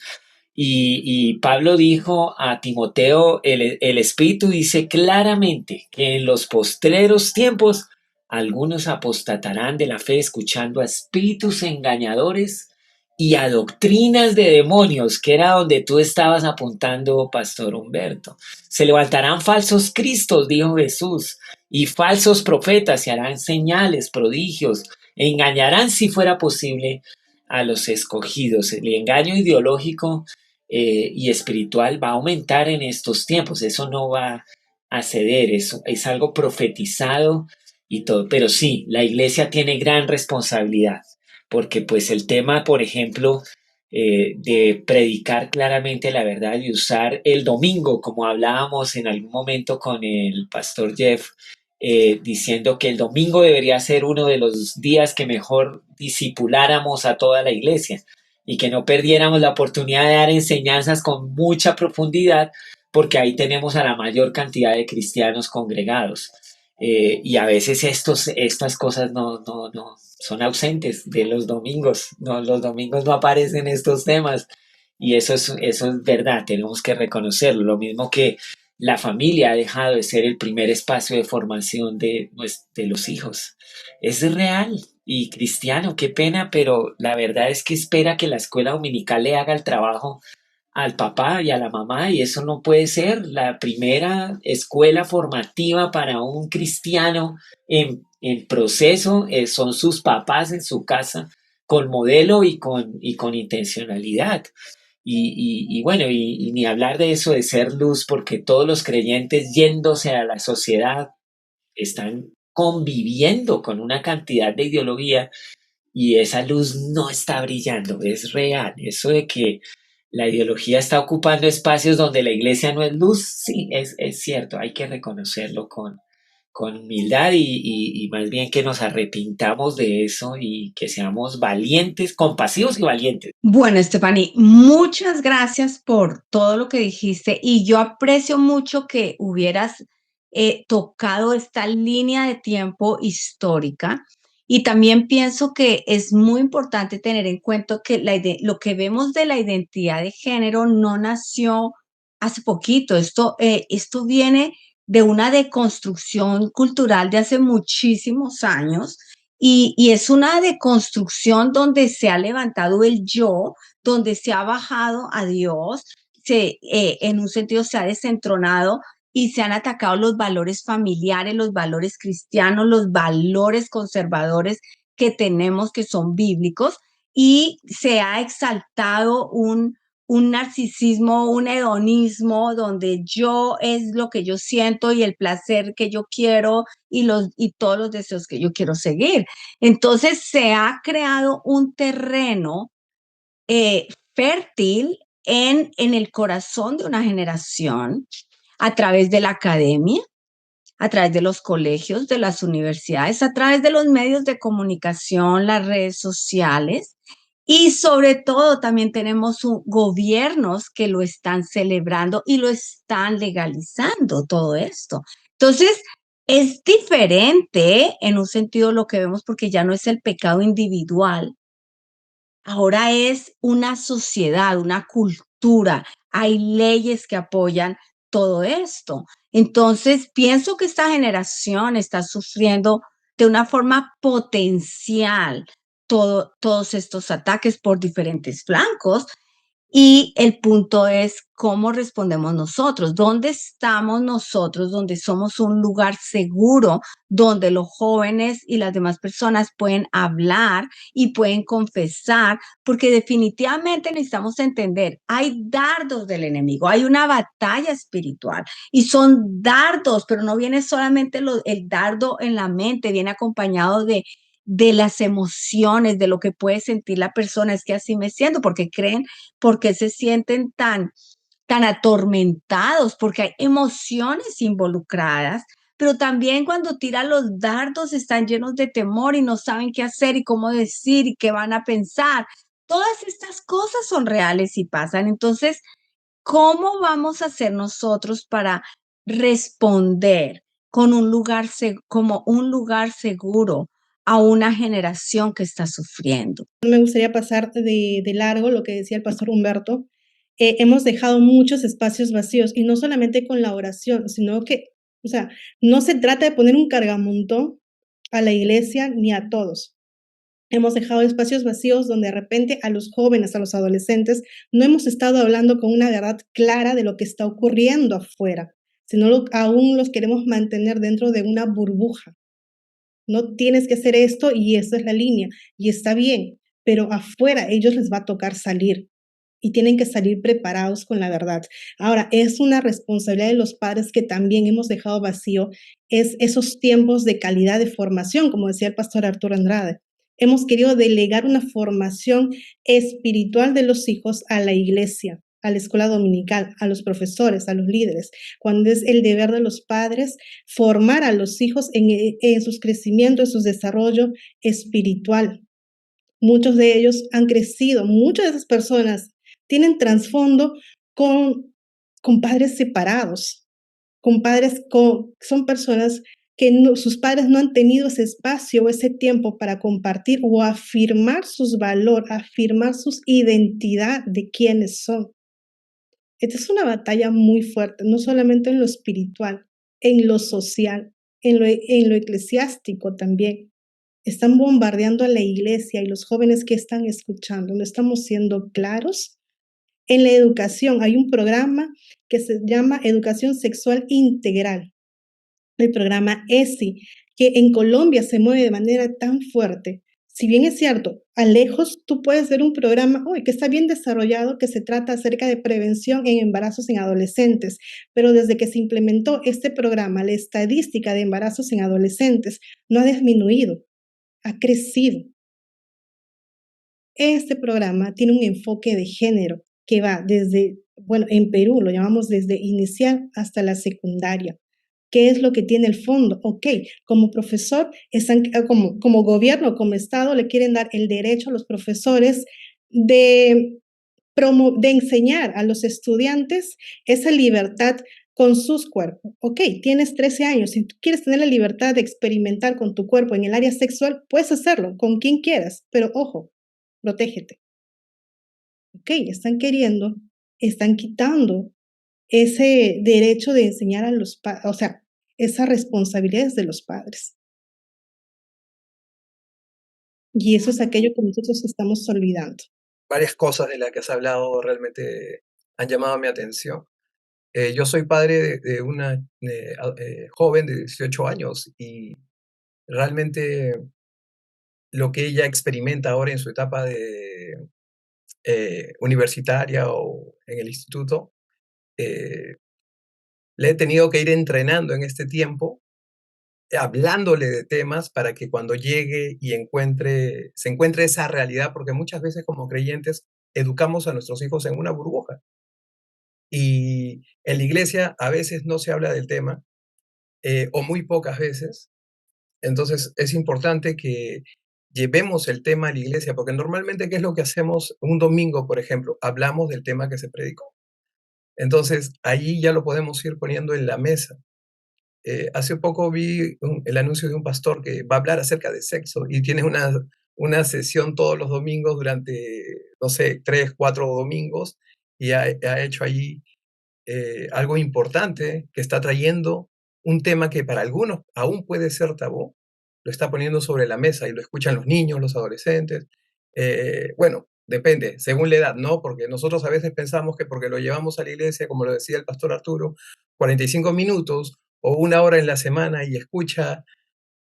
Y Pablo dijo a Timoteo, el Espíritu dice claramente que en los postreros tiempos algunos apostatarán de la fe escuchando a espíritus engañadores y a doctrinas de demonios, que era donde tú estabas apuntando, Pastor Humberto. Se levantarán falsos cristos, dijo Jesús, y falsos profetas y harán señales, prodigios, e engañarán, si fuera posible, a los escogidos. El engaño ideológico y espiritual va a aumentar en estos tiempos. Eso no va a ceder, es algo profetizado y todo. Pero sí, la iglesia tiene gran responsabilidad, porque pues el tema, por ejemplo, de predicar claramente la verdad y usar el domingo, como hablábamos en algún momento con el pastor Jeff, diciendo que el domingo debería ser uno de los días que mejor discipuláramos a toda la iglesia y que no perdiéramos la oportunidad de dar enseñanzas con mucha profundidad, porque ahí tenemos a la mayor cantidad de cristianos congregados. Y a veces estas cosas no son ausentes de los domingos. No, los domingos no aparecen estos temas. Y eso es verdad, tenemos que reconocerlo. Lo mismo que la familia ha dejado de ser el primer espacio de formación de los hijos. Es real y cristiano, qué pena, pero la verdad es que espera que la escuela dominical le haga el trabajo al papá y a la mamá, y eso no puede ser. La primera escuela formativa para un cristiano en proceso son sus papás en su casa, con modelo y con intencionalidad. Y bueno, y ni hablar de eso de ser luz, porque todos los creyentes yéndose a la sociedad están conviviendo con una cantidad de ideología y esa luz no está brillando, es real. Eso de que la ideología está ocupando espacios donde la iglesia no es luz, sí, es cierto, hay que reconocerlo con humildad y más bien que nos arrepintamos de eso y que seamos valientes, compasivos y valientes. Bueno, Stephanie, muchas gracias por todo lo que dijiste y yo aprecio mucho que hubieras tocado esta línea de tiempo histórica y también pienso que es muy importante tener en cuenta que lo que vemos de la identidad de género no nació hace poquito, esto viene de una deconstrucción cultural de hace muchísimos años y es una deconstrucción donde se ha levantado el yo, donde se ha bajado a Dios, en un sentido se ha desentronado y se han atacado los valores familiares, los valores cristianos, los valores conservadores que tenemos que son bíblicos y se ha exaltado un narcisismo, un hedonismo, donde yo es lo que yo siento y el placer que yo quiero y todos los deseos que yo quiero seguir. Entonces se ha creado un terreno fértil en el corazón de una generación a través de la academia, a través de los colegios, de las universidades, a través de los medios de comunicación, las redes sociales. Y sobre todo también tenemos gobiernos que lo están celebrando y lo están legalizando todo esto. Entonces, es diferente en un sentido lo que vemos porque ya no es el pecado individual, ahora es una sociedad, una cultura, hay leyes que apoyan todo esto. Entonces, pienso que esta generación está sufriendo de una forma potencial todos estos ataques por diferentes flancos. Y el punto es cómo respondemos nosotros, dónde estamos nosotros, donde somos un lugar seguro, donde los jóvenes y las demás personas pueden hablar y pueden confesar, porque definitivamente necesitamos entender, hay dardos del enemigo, hay una batalla espiritual y son dardos, pero no viene solamente el dardo en la mente, viene acompañado de las emociones, de lo que puede sentir la persona, es que así me siento, porque creen, porque se sienten tan atormentados, porque hay emociones involucradas, pero también cuando tiran los dardos están llenos de temor y no saben qué hacer y cómo decir y qué van a pensar. Todas estas cosas son reales y pasan. Entonces, ¿cómo vamos a hacer nosotros para responder como un lugar seguro a una generación que está sufriendo? Me gustaría pasar de largo lo que decía el pastor Humberto. Hemos dejado muchos espacios vacíos y no solamente con la oración, sino que, o sea, no se trata de poner un cargamontón a la iglesia ni a todos. Hemos dejado espacios vacíos donde de repente a los jóvenes, a los adolescentes, no hemos estado hablando con una verdad clara de lo que está ocurriendo afuera, sino aún los queremos mantener dentro de una burbuja. No tienes que hacer esto y esa es la línea y está bien, pero afuera a ellos les va a tocar salir y tienen que salir preparados con la verdad. Ahora, es una responsabilidad de los padres que también hemos dejado vacío, es esos tiempos de calidad de formación, como decía el pastor Arturo Andrade. Hemos querido delegar una formación espiritual de los hijos a la iglesia, a la escuela dominical, a los profesores, a los líderes, cuando es el deber de los padres formar a los hijos en sus crecimientos, en su desarrollo espiritual. Muchos de ellos han crecido, muchas de esas personas tienen trasfondo con padres separados, son personas que sus padres no han tenido ese espacio o ese tiempo para compartir o afirmar sus valores, afirmar sus identidad de quiénes son. Esta es una batalla muy fuerte, no solamente en lo espiritual, en lo social, en lo eclesiástico también. Están bombardeando a la iglesia y los jóvenes que están escuchando. ¿No estamos siendo claros? En la educación hay un programa que se llama Educación Sexual Integral, el programa ESI, que en Colombia se mueve de manera tan fuerte. Si bien es cierto, a lejos tú puedes ver un programa hoy que está bien desarrollado, que se trata acerca de prevención en embarazos en adolescentes, pero desde que se implementó este programa, la estadística de embarazos en adolescentes no ha disminuido, ha crecido. Este programa tiene un enfoque de género que va desde, bueno, en Perú lo llamamos desde inicial hasta la secundaria. ¿Qué es lo que tiene el fondo? Ok, como profesor, como gobierno, como Estado, le quieren dar el derecho a los profesores de, de enseñar a los estudiantes esa libertad con sus cuerpos. Ok, tienes 13 años, si tú quieres tener la libertad de experimentar con tu cuerpo en el área sexual, puedes hacerlo con quien quieras, pero ojo, protégete. Ok, están quitando ese derecho de enseñar a los padres, o sea, esas responsabilidades de los padres. Y eso es aquello que nosotros estamos olvidando. Varias cosas de las que has hablado realmente han llamado mi atención. Yo soy padre de una joven de 18 años y realmente lo que ella experimenta ahora en su etapa de universitaria o en el instituto, le he tenido que ir entrenando en este tiempo, hablándole de temas para que cuando llegue y se encuentre esa realidad, porque muchas veces como creyentes educamos a nuestros hijos en una burbuja. Y en la iglesia a veces no se habla del tema, o muy pocas veces. Entonces es importante que llevemos el tema a la iglesia, porque normalmente, ¿qué es lo que hacemos un domingo, por ejemplo? Hablamos del tema que se predicó. Entonces, ahí ya lo podemos ir poniendo en la mesa. Hace poco vi el anuncio de un pastor que va a hablar acerca de sexo y tiene una sesión todos los domingos durante, no sé, 3, 4 domingos y ha hecho allí algo importante que está trayendo un tema que para algunos aún puede ser tabú, lo está poniendo sobre la mesa y lo escuchan los niños, los adolescentes. Bueno, depende, según la edad, ¿no? Porque nosotros a veces pensamos que porque lo llevamos a la iglesia, como lo decía el pastor Arturo, 45 minutos o una hora en la semana y escucha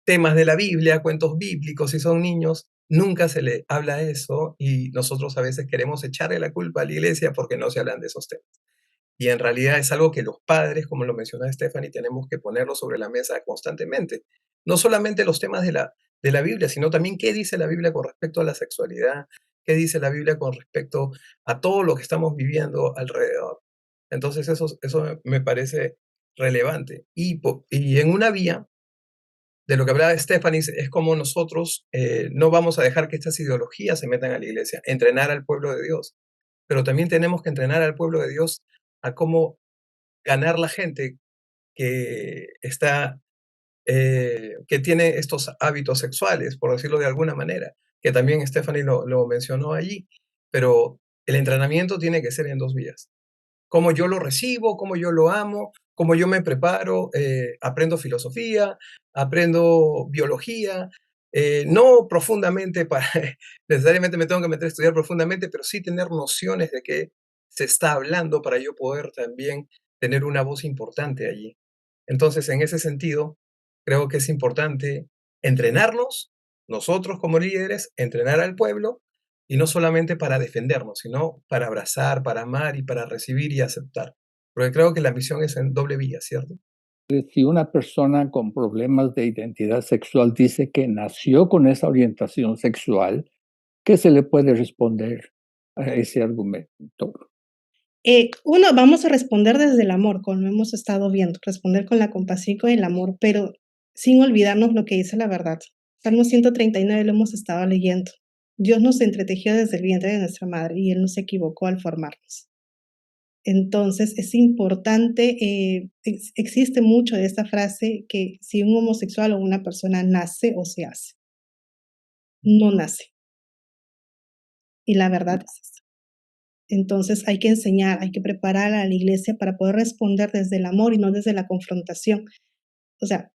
temas de la Biblia, cuentos bíblicos, si son niños, nunca se le habla eso y nosotros a veces queremos echarle la culpa a la iglesia porque no se hablan de esos temas. Y en realidad es algo que los padres, como lo mencionaba Stephanie, tenemos que ponerlo sobre la mesa constantemente. No solamente los temas de la Biblia, sino también qué dice la Biblia con respecto a la sexualidad, qué dice la Biblia con respecto a todo lo que estamos viviendo alrededor. Entonces eso me parece relevante. Y en una vía de lo que hablaba Stephanie es como nosotros no vamos a dejar que estas ideologías se metan a la iglesia, entrenar al pueblo de Dios. Pero también tenemos que entrenar al pueblo de Dios a cómo ganar la gente que está, que tiene estos hábitos sexuales, por decirlo de alguna manera, que también Stephanie lo mencionó allí, pero el entrenamiento tiene que ser en 2 vías. Cómo yo lo recibo, cómo yo lo amo, cómo yo me preparo, aprendo filosofía, aprendo biología, no profundamente para, necesariamente me tengo que meter a estudiar profundamente, pero sí tener nociones de qué se está hablando para yo poder también tener una voz importante allí. Entonces, en ese sentido, creo que es importante entrenarnos, nosotros como líderes, entrenar al pueblo, y no solamente para defendernos, sino para abrazar, para amar y para recibir y aceptar. Porque creo que la misión es en doble vía, ¿cierto? Si una persona con problemas de identidad sexual dice que nació con esa orientación sexual, ¿qué se le puede responder a ese argumento? Uno, vamos a responder desde el amor, como hemos estado viendo, responder con la compasión y con el amor, pero sin olvidarnos lo que dice la verdad. Salmo 139 lo hemos estado leyendo. Dios nos entretejió desde el vientre de nuestra madre y Él no se equivocó al formarnos. Entonces, es importante, existe mucho de esta frase que si un homosexual o una persona nace o se hace, no nace. Y la verdad es esa. Entonces hay que enseñar, hay que preparar a la iglesia para poder responder desde el amor y no desde la confrontación. O sea,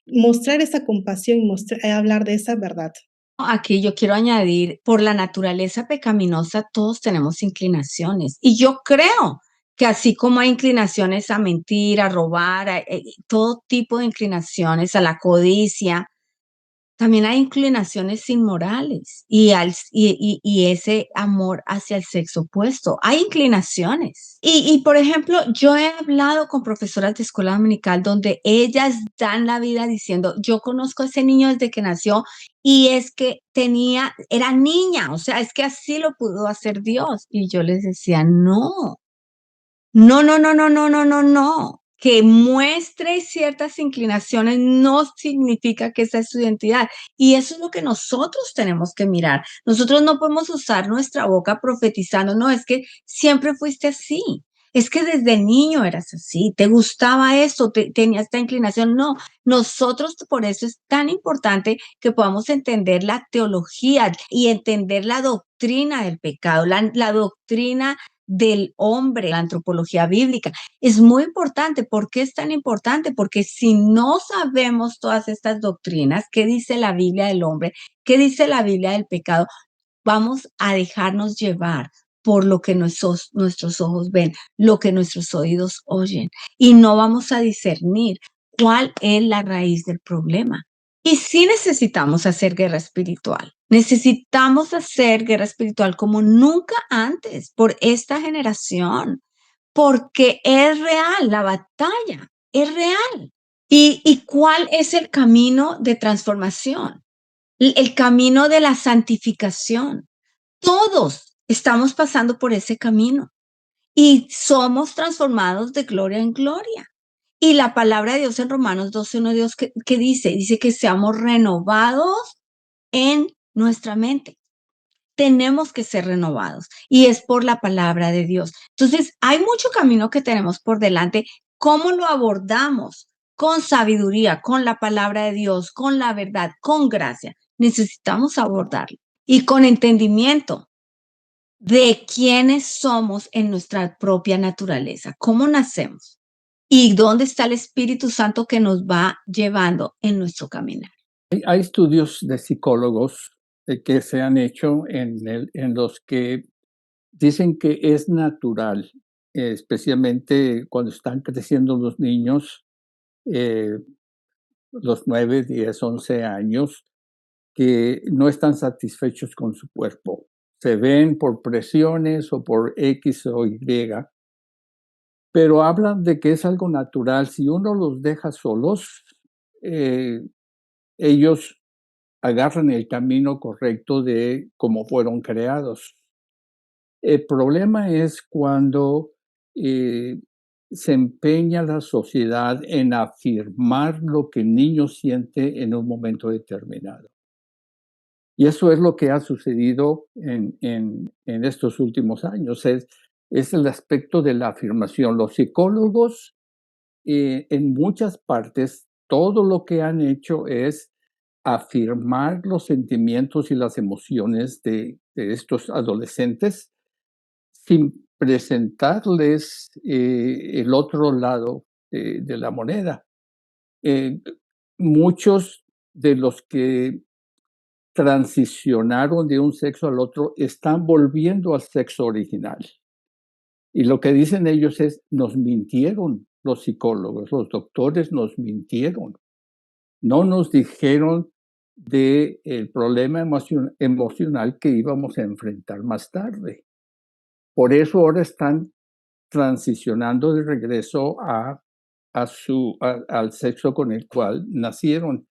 mostrar esa compasión y hablar de esa verdad. Aquí yo quiero añadir, por la naturaleza pecaminosa todos tenemos inclinaciones y yo creo que así como hay inclinaciones a mentir, a robar, todo tipo de inclinaciones, a la codicia, también hay inclinaciones inmorales y ese amor hacia el sexo opuesto. Hay inclinaciones. Por ejemplo, yo he hablado con profesoras de escuela dominical donde ellas dan la vida diciendo, yo conozco a ese niño desde que nació y es que era niña, o sea, es que así lo pudo hacer Dios. Y yo les decía, no. No, no, no, no, no, no, no, no. Que muestre ciertas inclinaciones no significa que esa es su identidad. Y eso es lo que nosotros tenemos que mirar. Nosotros no podemos usar nuestra boca profetizando, no, es que siempre fuiste así. Es que desde niño eras así, te gustaba esto, tenías esta inclinación. No, nosotros por eso es tan importante que podamos entender la teología y entender la doctrina del pecado, la doctrina del hombre, la antropología bíblica. Es muy importante. ¿Por qué es tan importante? Porque si no sabemos todas estas doctrinas, ¿qué dice la Biblia del hombre? ¿Qué dice la Biblia del pecado? Vamos a dejarnos llevar por lo que nuestros ojos ven, lo que nuestros oídos oyen, y no vamos a discernir cuál es la raíz del problema. Y sí necesitamos hacer guerra espiritual. Necesitamos hacer guerra espiritual como nunca antes por esta generación, porque es real, la batalla es real. ¿Y cuál es el camino de transformación? El camino de la santificación. Todos estamos pasando por ese camino y somos transformados de gloria en gloria. Y la palabra de Dios en Romanos 12:1, Dios que dice que seamos renovados en nuestra mente. Tenemos que ser renovados y es por la palabra de Dios. Entonces, hay mucho camino que tenemos por delante. ¿Cómo lo abordamos? Con sabiduría, con la palabra de Dios, con la verdad, con gracia. Necesitamos abordarlo y con entendimiento de quiénes somos en nuestra propia naturaleza, cómo nacemos y dónde está el Espíritu Santo que nos va llevando en nuestro caminar. Hay estudios de psicólogos que se han hecho en los que dicen que es natural, especialmente cuando están creciendo los niños, los 9, 10, 11 años, que no están satisfechos con su cuerpo. Se ven por presiones o por X o Y, pero hablan de que es algo natural. Si uno los deja solos, ellos agarran el camino correcto de cómo fueron creados. El problema es cuando se empeña la sociedad en afirmar lo que el niño siente en un momento determinado. Y eso es lo que ha sucedido en estos últimos años. Es el aspecto de la afirmación. Los psicólogos, en muchas partes, todo lo que han hecho es afirmar los sentimientos y las emociones de estos adolescentes sin presentarles el otro lado de la moneda. Muchos de los que transicionaron de un sexo al otro están volviendo al sexo original. Y lo que dicen ellos es, nos mintieron los psicólogos, los doctores nos mintieron. No nos dijeron del problema emocional que íbamos a enfrentar más tarde. Por eso ahora están transicionando de regreso al sexo con el cual nacieron.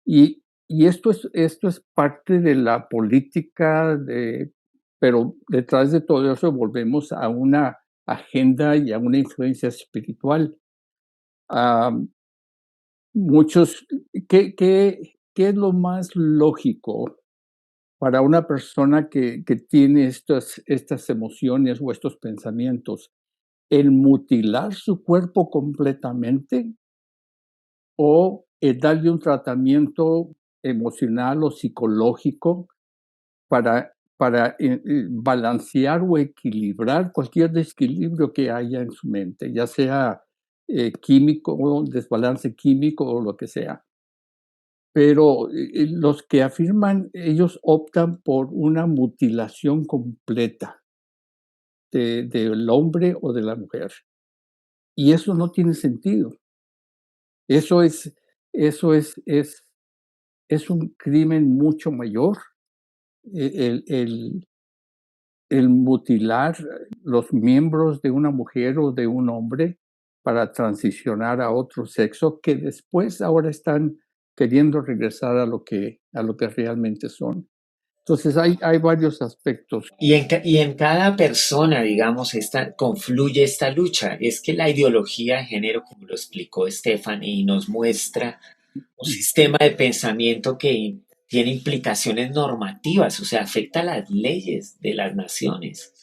Y esto es parte de la política, pero detrás de todo eso volvemos a una agenda y a una influencia espiritual. ¿Qué es lo más lógico para una persona que tiene estas emociones o estos pensamientos? ¿El mutilar su cuerpo completamente o darle un tratamiento emocional o psicológico para balancear o equilibrar cualquier desequilibrio que haya en su mente, ya sea químico, desbalance químico o lo que sea? Pero los que afirman, ellos optan por una mutilación completa del hombre o de la mujer. Y eso no tiene sentido. Eso es es un crimen mucho mayor. El mutilar los miembros de una mujer o de un hombre para transicionar a otro sexo, que después ahora están queriendo regresar a lo que realmente son. Entonces hay varios aspectos. Y en cada persona, digamos, confluye esta lucha. Es que la ideología de género, como lo explicó Stephanie, nos muestra un sistema de pensamiento que tiene implicaciones normativas, o sea, afecta las leyes de las naciones,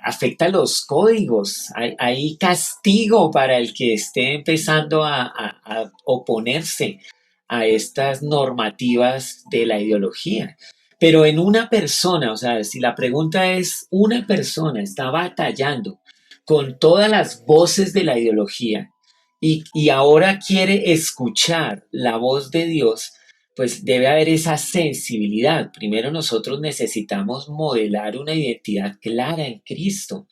afecta los códigos, hay castigo para el que esté empezando a oponerse a estas normativas de la ideología. Pero en una persona, o sea, si la pregunta es, una persona está batallando con todas las voces de la ideología y ahora quiere escuchar la voz de Dios, pues debe haber esa sensibilidad. Primero nosotros necesitamos modelar una identidad clara en Cristo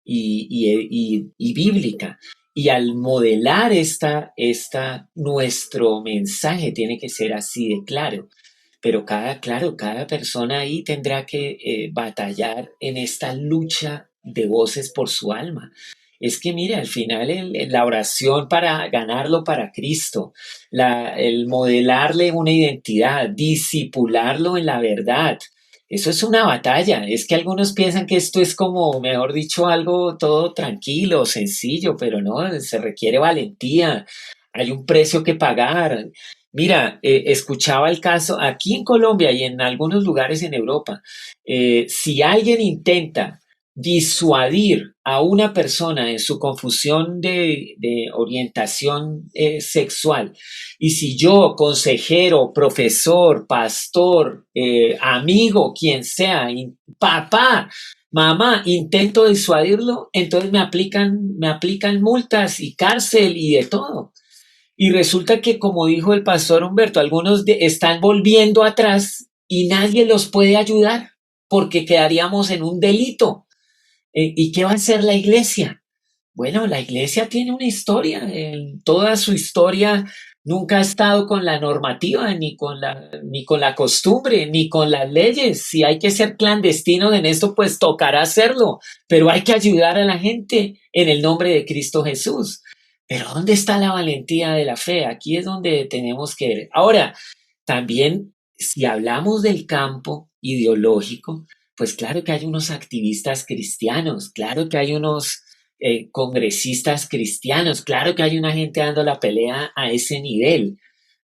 y bíblica. Y al modelar nuestro mensaje tiene que ser así de claro. Pero cada persona ahí tendrá que batallar en esta lucha de voces por su alma. Es que mire, al final la oración para ganarlo para Cristo, el modelarle una identidad, disipularlo en la verdad, eso es una batalla. Es que algunos piensan que esto es como, mejor dicho, algo todo tranquilo, sencillo, pero no, se requiere valentía. Hay un precio que pagar. Mira, escuchaba el caso aquí en Colombia y en algunos lugares en Europa. Si alguien intenta disuadir a una persona en su confusión de orientación sexual, y si yo, consejero, profesor, pastor, amigo, quien sea, papá, mamá, intento disuadirlo, entonces me aplican multas y cárcel y de todo. Y resulta que, como dijo el pastor Humberto, algunos están volviendo atrás y nadie los puede ayudar porque quedaríamos en un delito. ¿Y qué va a hacer la iglesia? Bueno, la iglesia tiene una historia. En toda su historia nunca ha estado con la normativa, ni con la costumbre, ni con las leyes. Si hay que ser clandestinos en esto, pues tocará hacerlo. Pero hay que ayudar a la gente en el nombre de Cristo Jesús. Pero ¿dónde está la valentía de la fe? Aquí es donde tenemos que ver. Ahora, también, si hablamos del campo ideológico, pues claro que hay unos activistas cristianos, claro que hay unos congresistas cristianos, claro que hay una gente dando la pelea a ese nivel,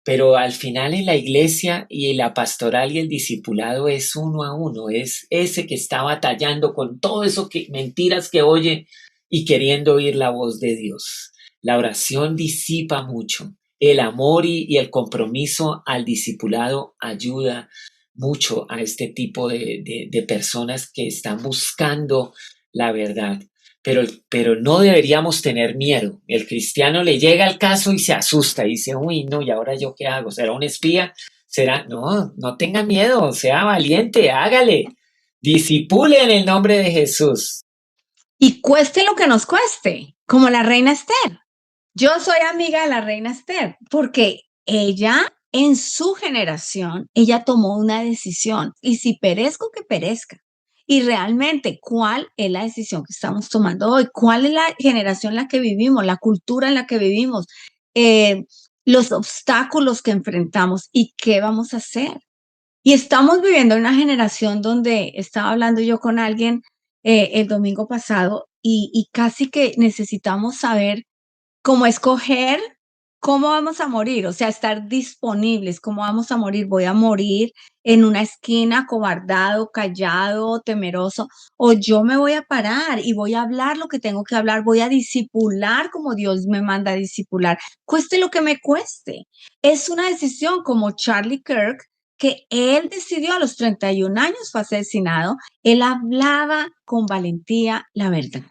pero al final en la iglesia y en la pastoral y el discipulado es uno a uno, es ese que está batallando con todo eso mentiras que oye y queriendo oír la voz de Dios. La oración disipa mucho. El amor y el compromiso al discipulado ayuda mucho a este tipo de personas que están buscando la verdad. Pero no deberíamos tener miedo. El cristiano le llega al caso y se asusta y dice, uy, no, ¿y ahora yo qué hago? ¿Será un espía? ¿Será? No tenga miedo, sea valiente, hágale. Disipule en el nombre de Jesús. Y cueste lo que nos cueste, como la reina Esther. Yo soy amiga de la reina Esther porque ella, en su generación, ella tomó una decisión y si perezco, que perezca. Y realmente, ¿cuál es la decisión que estamos tomando hoy? ¿Cuál es la generación en la que vivimos, la cultura en la que vivimos, los obstáculos que enfrentamos y qué vamos a hacer? Y estamos viviendo en una generación donde estaba hablando yo con alguien el domingo pasado y casi que necesitamos saber cómo escoger cómo vamos a morir, o sea, estar disponibles, cómo vamos a morir. Voy a morir en una esquina, cobardado, callado, temeroso, o yo me voy a parar y voy a hablar lo que tengo que hablar, voy a disipular como Dios me manda a disipular, cueste lo que me cueste. Es una decisión como Charlie Kirk, que él decidió a los 31 años, fue asesinado, él hablaba con valentía la verdad.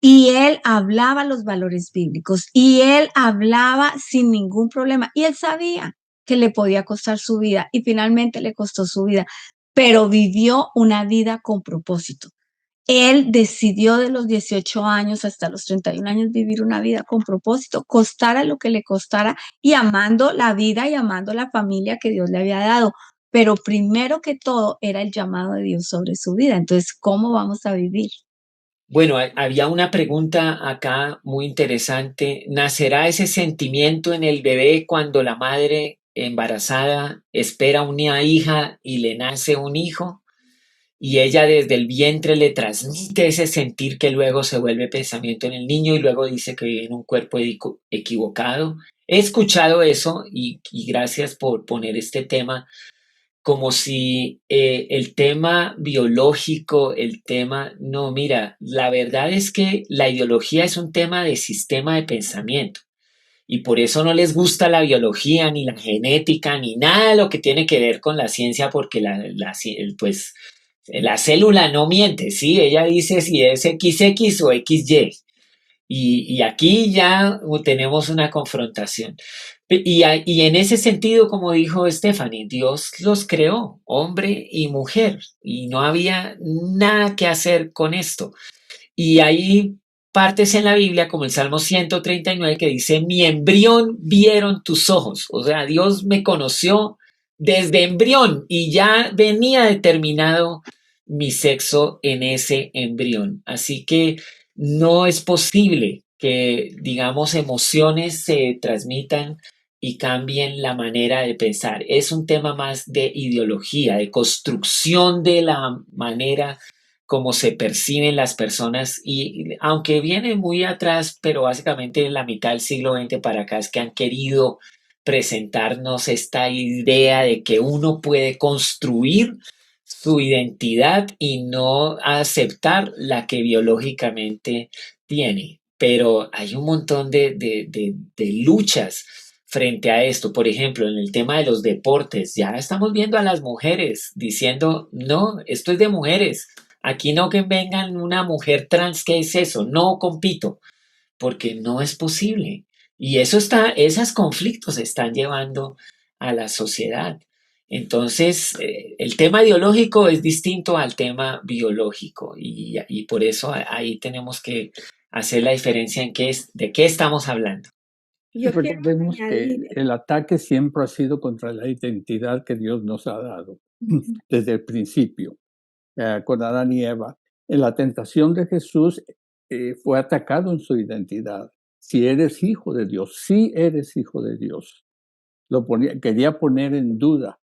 Y él hablaba los valores bíblicos y él hablaba sin ningún problema y él sabía que le podía costar su vida y finalmente le costó su vida, pero vivió una vida con propósito. Él decidió de los 18 años hasta los 31 años vivir una vida con propósito, costara lo que le costara, y amando la vida y amando la familia que Dios le había dado. Pero primero que todo era el llamado de Dios sobre su vida. Entonces, ¿cómo vamos a vivir? Bueno, había una pregunta acá muy interesante. ¿Nacerá ese sentimiento en el bebé cuando la madre embarazada espera una hija y le nace un hijo? Y ella desde el vientre le transmite ese sentir que luego se vuelve pensamiento en el niño y luego dice que vive en un cuerpo equivocado. He escuchado eso y gracias por poner este tema como si el tema biológico, el tema, no, mira, la verdad es que la ideología es un tema de sistema de pensamiento y por eso no les gusta la biología ni la genética ni nada de lo que tiene que ver con la ciencia porque pues, la célula no miente, ¿sí? Ella dice si es XX o XY. Y aquí ya tenemos una confrontación. Y en ese sentido, como dijo Stephanie, Dios los creó, hombre y mujer, y no había nada que hacer con esto. Y hay partes en la Biblia, como el Salmo 139, que dice, mi embrión vieron tus ojos. O sea, Dios me conoció desde embrión y ya venía determinado mi sexo en ese embrión. Así que no es posible que, digamos, emociones se transmitan y cambien la manera de pensar. Es un tema más de ideología, de construcción de la manera como se perciben las personas y aunque viene muy atrás, pero básicamente en la mitad del siglo XX para acá es que han querido presentarnos esta idea de que uno puede construir su identidad y no aceptar la que biológicamente tiene. Pero hay un montón de luchas frente a esto. Por ejemplo, en el tema de los deportes, ya estamos viendo a las mujeres diciendo, no, esto es de mujeres. Aquí no que vengan una mujer trans, ¿qué es eso? No compito, porque no es posible. Y esos conflictos se están llevando a la sociedad. Entonces, el tema ideológico es distinto al tema biológico y por eso ahí tenemos que hacer la diferencia de qué estamos hablando. Yo quiero Recordemos que añadir, el ataque siempre ha sido contra la identidad que Dios nos ha dado desde el principio, con Adán y Eva. En la tentación de Jesús fue atacado en su identidad. Si eres hijo de Dios, si eres hijo de Dios. Quería poner en duda.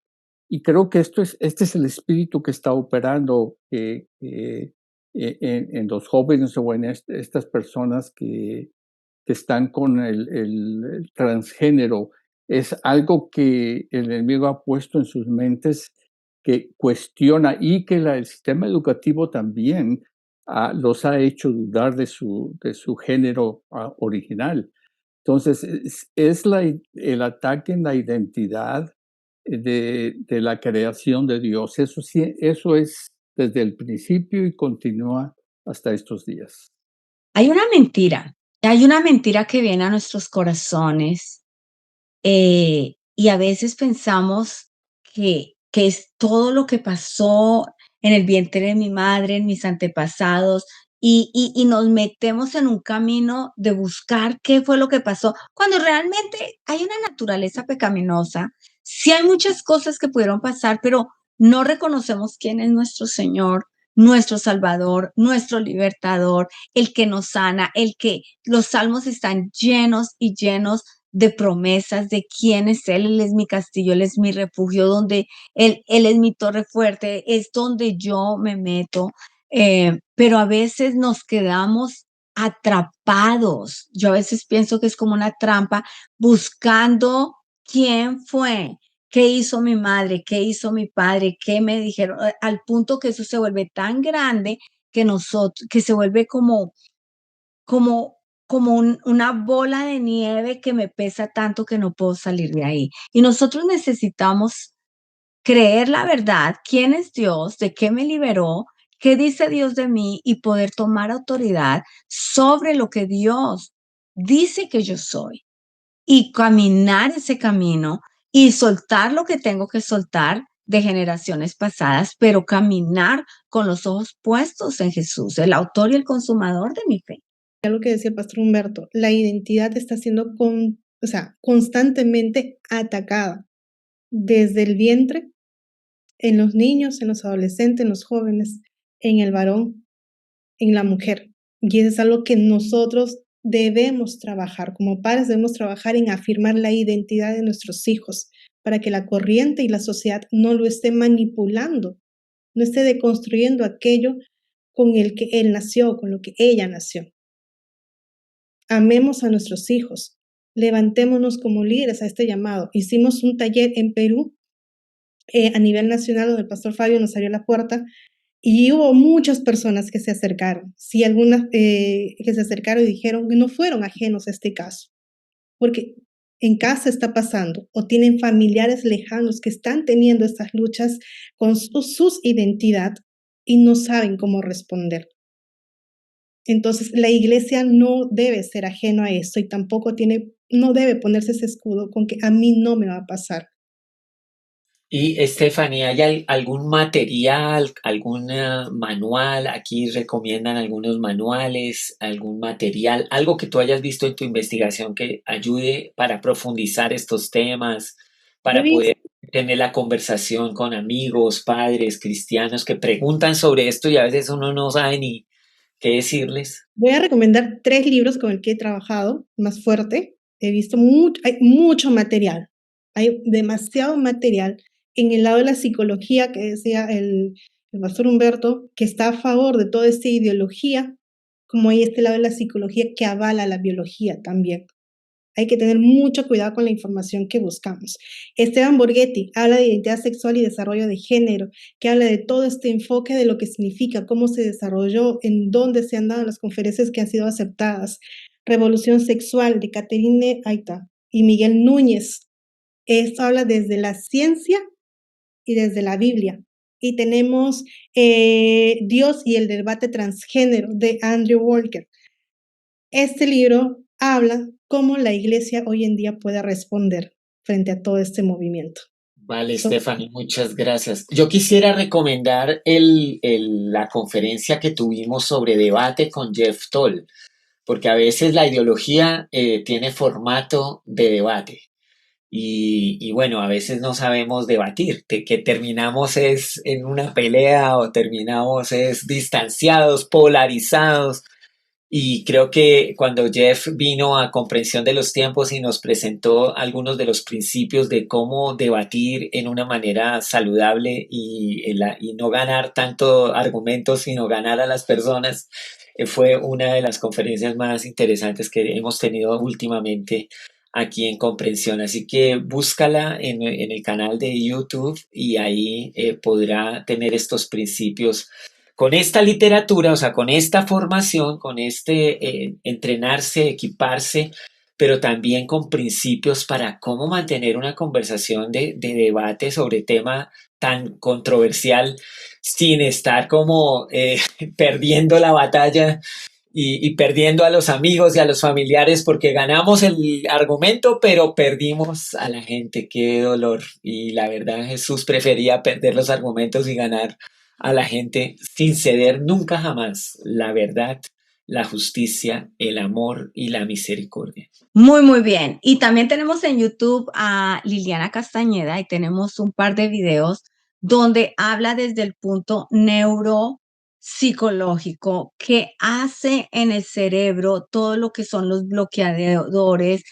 Y creo que este es el espíritu que está operando en los jóvenes o en estas personas que están con el transgénero. Es algo que el enemigo ha puesto en sus mentes, que cuestiona y que el sistema educativo también los ha hecho dudar de su género original. Entonces, es el ataque en la identidad de la creación de Dios. Eso sí, eso es desde el principio y continúa hasta estos días. Hay una mentira que viene a nuestros corazones y a veces pensamos que es todo lo que pasó en el vientre de mi madre, en mis antepasados, y nos metemos en un camino de buscar qué fue lo que pasó, cuando realmente hay una naturaleza pecaminosa. Sí hay muchas cosas que pudieron pasar, pero no reconocemos quién es nuestro Señor, nuestro Salvador, nuestro libertador, el que nos sana, el que los salmos están llenos y llenos de promesas de quién es Él. Él es mi castillo, Él es mi refugio, donde Él es mi torre fuerte, es donde yo me meto. Pero a veces nos quedamos atrapados. Yo a veces pienso que es como una trampa buscando quién fue, qué hizo mi madre, qué hizo mi padre, qué me dijeron, al punto que eso se vuelve tan grande que se vuelve como, una bola de nieve que me pesa tanto que no puedo salir de ahí. Y nosotros necesitamos creer la verdad, quién es Dios, de qué me liberó, qué dice Dios de mí y poder tomar autoridad sobre lo que Dios dice que yo soy y caminar ese camino y soltar lo que tengo que soltar de generaciones pasadas, pero caminar con los ojos puestos en Jesús, el autor y el consumador de mi fe. Algo que decía el pastor Humberto, la identidad está siendo constantemente atacada desde el vientre, en los niños, en los adolescentes, en los jóvenes, en el varón, en la mujer. Y eso es algo que nosotros debemos trabajar, como padres debemos trabajar en afirmar la identidad de nuestros hijos para que la corriente y la sociedad no lo esté manipulando, no esté deconstruyendo aquello con el que él nació, con lo que ella nació. Amemos a nuestros hijos, levantémonos como líderes a este llamado. Hicimos un taller en Perú a nivel nacional donde el pastor Fabio nos abrió la puerta y hubo muchas personas que se acercaron, sí, algunas que se acercaron y dijeron que no fueron ajenos a este caso, porque en casa está pasando o tienen familiares lejanos que están teniendo estas luchas con su identidad y no saben cómo responder. Entonces, la iglesia no debe ser ajeno a esto y tampoco no debe ponerse ese escudo con que a mí no me va a pasar. Y Estefanía, ¿hay algún material, algún manual? Aquí recomiendan algunos manuales, algún material, algo que tú hayas visto en tu investigación que ayude para profundizar estos temas, Yo para vi poder tener la conversación con amigos, padres, cristianos que preguntan sobre esto y a veces uno no sabe ni qué decirles. Voy a recomendar 3 libros con el que he trabajado más fuerte. He visto hay mucho material, hay demasiado material en el lado de la psicología que decía el pastor Humberto, que está a favor de toda esta ideología, como hay este lado de la psicología que avala la biología también. Hay que tener mucho cuidado con la información que buscamos. Esteban Borghetti habla de identidad sexual y desarrollo de género, que habla de todo este enfoque de lo que significa, cómo se desarrolló, en dónde se han dado las conferencias que han sido aceptadas. Revolución sexual de Caterine Aita y Miguel Núñez. Esto habla desde la ciencia y desde la Biblia. Y tenemos Dios y el debate transgénero de Andrew Walker. Este libro habla cómo la iglesia hoy en día puede responder frente a todo este movimiento. Vale, Stephanie, muchas gracias. Yo quisiera recomendar la conferencia que tuvimos sobre debate con Jeff Toll, porque a veces la ideología tiene formato de debate. Y bueno, a veces no sabemos debatir, que terminamos es en una pelea o terminamos es distanciados, polarizados. Y creo que cuando Jeff vino a Comprensión de los Tiempos y nos presentó algunos de los principios de cómo debatir en una manera saludable y no ganar tanto argumentos, sino ganar a las personas, fue una de las conferencias más interesantes que hemos tenido últimamente aquí en Comprensión. Así que búscala en el canal de YouTube y ahí podrá tener estos principios con esta literatura, o sea, con esta formación, con entrenarse, equiparse, pero también con principios para cómo mantener una conversación de debate sobre tema tan controversial sin estar como perdiendo la batalla y perdiendo a los amigos y a los familiares porque ganamos el argumento, pero perdimos a la gente. Qué dolor. Y la verdad, Jesús prefería perder los argumentos y ganar a la gente sin ceder nunca jamás la verdad, la justicia, el amor y la misericordia. Muy, muy bien. Y también tenemos en YouTube a Liliana Castañeda y tenemos un par de videos donde habla desde el punto neuropsicológico que hace en el cerebro todo lo que son los bloqueadores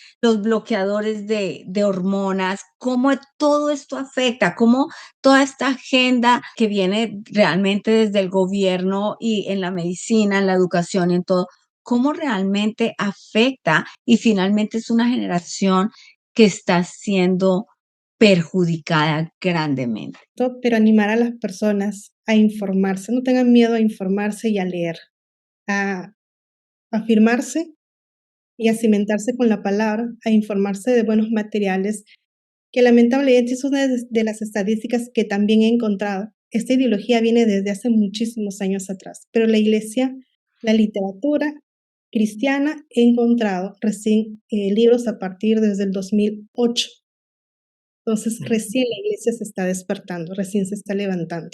de hormonas, cómo todo esto afecta, cómo toda esta agenda que viene realmente desde el gobierno y en la medicina, en la educación y en todo, cómo realmente afecta y finalmente es una generación que está siendo perjudicada grandemente. Pero animar a las personas a informarse, no tengan miedo a informarse y a leer, a afirmarse y a cimentarse con la palabra, a informarse de buenos materiales, que lamentablemente es una de las estadísticas que también he encontrado. Esta ideología viene desde hace muchísimos años atrás, pero la iglesia, la literatura cristiana, he encontrado recién libros a partir desde el 2008. Entonces, recién la iglesia se está despertando, recién se está levantando.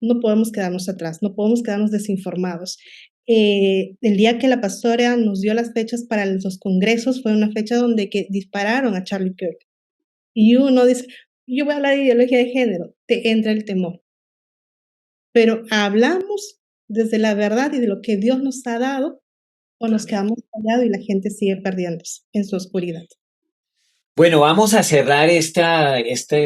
No podemos quedarnos atrás, no podemos quedarnos desinformados. El día que la pastora nos dio las fechas para los congresos fue una fecha donde que dispararon a Charlie Kirk. Y uno dice, yo voy a hablar de ideología de género, te entra el temor. Pero hablamos desde la verdad y de lo que Dios nos ha dado, o nos quedamos callados y la gente sigue perdiéndose en su oscuridad. Bueno, vamos a cerrar esta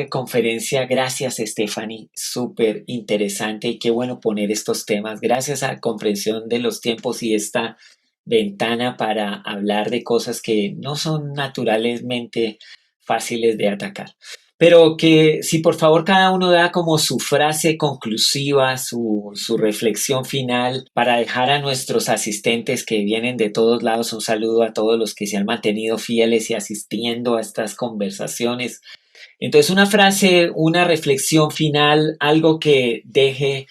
conferencia. Gracias, Stephanie. Súper interesante y qué bueno poner estos temas. Gracias a la comprensión de los tiempos y esta ventana para hablar de cosas que no son naturalmente fáciles de atacar. Pero que si por favor cada uno da como su frase conclusiva, su reflexión final para dejar a nuestros asistentes que vienen de todos lados un saludo a todos los que se han mantenido fieles y asistiendo a estas conversaciones. Entonces una frase, una reflexión final, algo que deje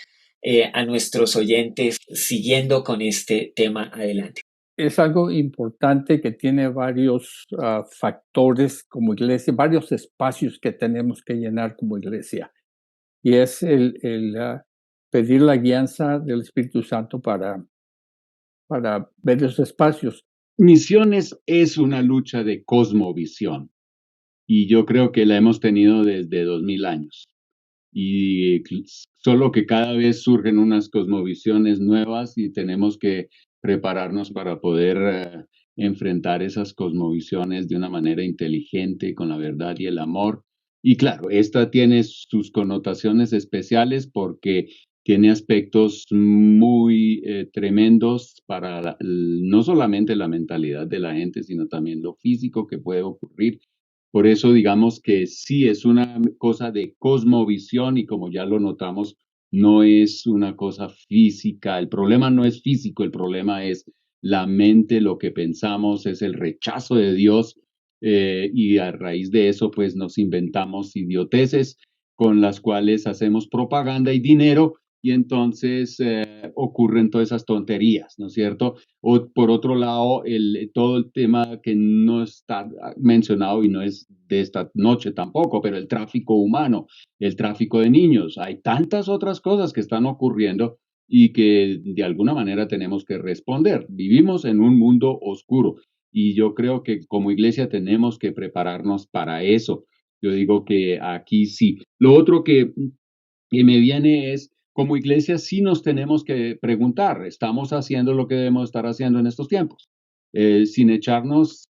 a nuestros oyentes siguiendo con este tema adelante. Es algo importante que tiene varios factores como iglesia, varios espacios que tenemos que llenar como iglesia. Y es el pedir la guianza del Espíritu Santo para ver esos espacios. Misiones es una lucha de cosmovisión y yo creo que la hemos tenido desde 2000 años. Y solo que cada vez surgen unas cosmovisiones nuevas y tenemos que prepararnos para poder enfrentar esas cosmovisiones de una manera inteligente, con la verdad y el amor. Y claro, esta tiene sus connotaciones especiales porque tiene aspectos muy tremendos para no solamente la mentalidad de la gente, sino también lo físico que puede ocurrir. Por eso digamos que sí es una cosa de cosmovisión y como ya lo notamos, no es una cosa física. El problema no es físico, el problema es la mente, lo que pensamos, es el rechazo de Dios y a raíz de eso pues nos inventamos idioteces con las cuales hacemos propaganda y dinero y entonces ocurren todas esas tonterías, ¿no es cierto? O por otro lado, todo el tema que no está mencionado y no es de esta noche tampoco, pero el tráfico humano, el tráfico de niños. Hay tantas otras cosas que están ocurriendo y que de alguna manera tenemos que responder. Vivimos en un mundo oscuro y yo creo que como iglesia tenemos que prepararnos para eso. Yo digo que aquí sí. Lo otro que me viene es, como iglesia sí nos tenemos que preguntar, ¿estamos haciendo lo que debemos estar haciendo en estos tiempos? Sin echarnos,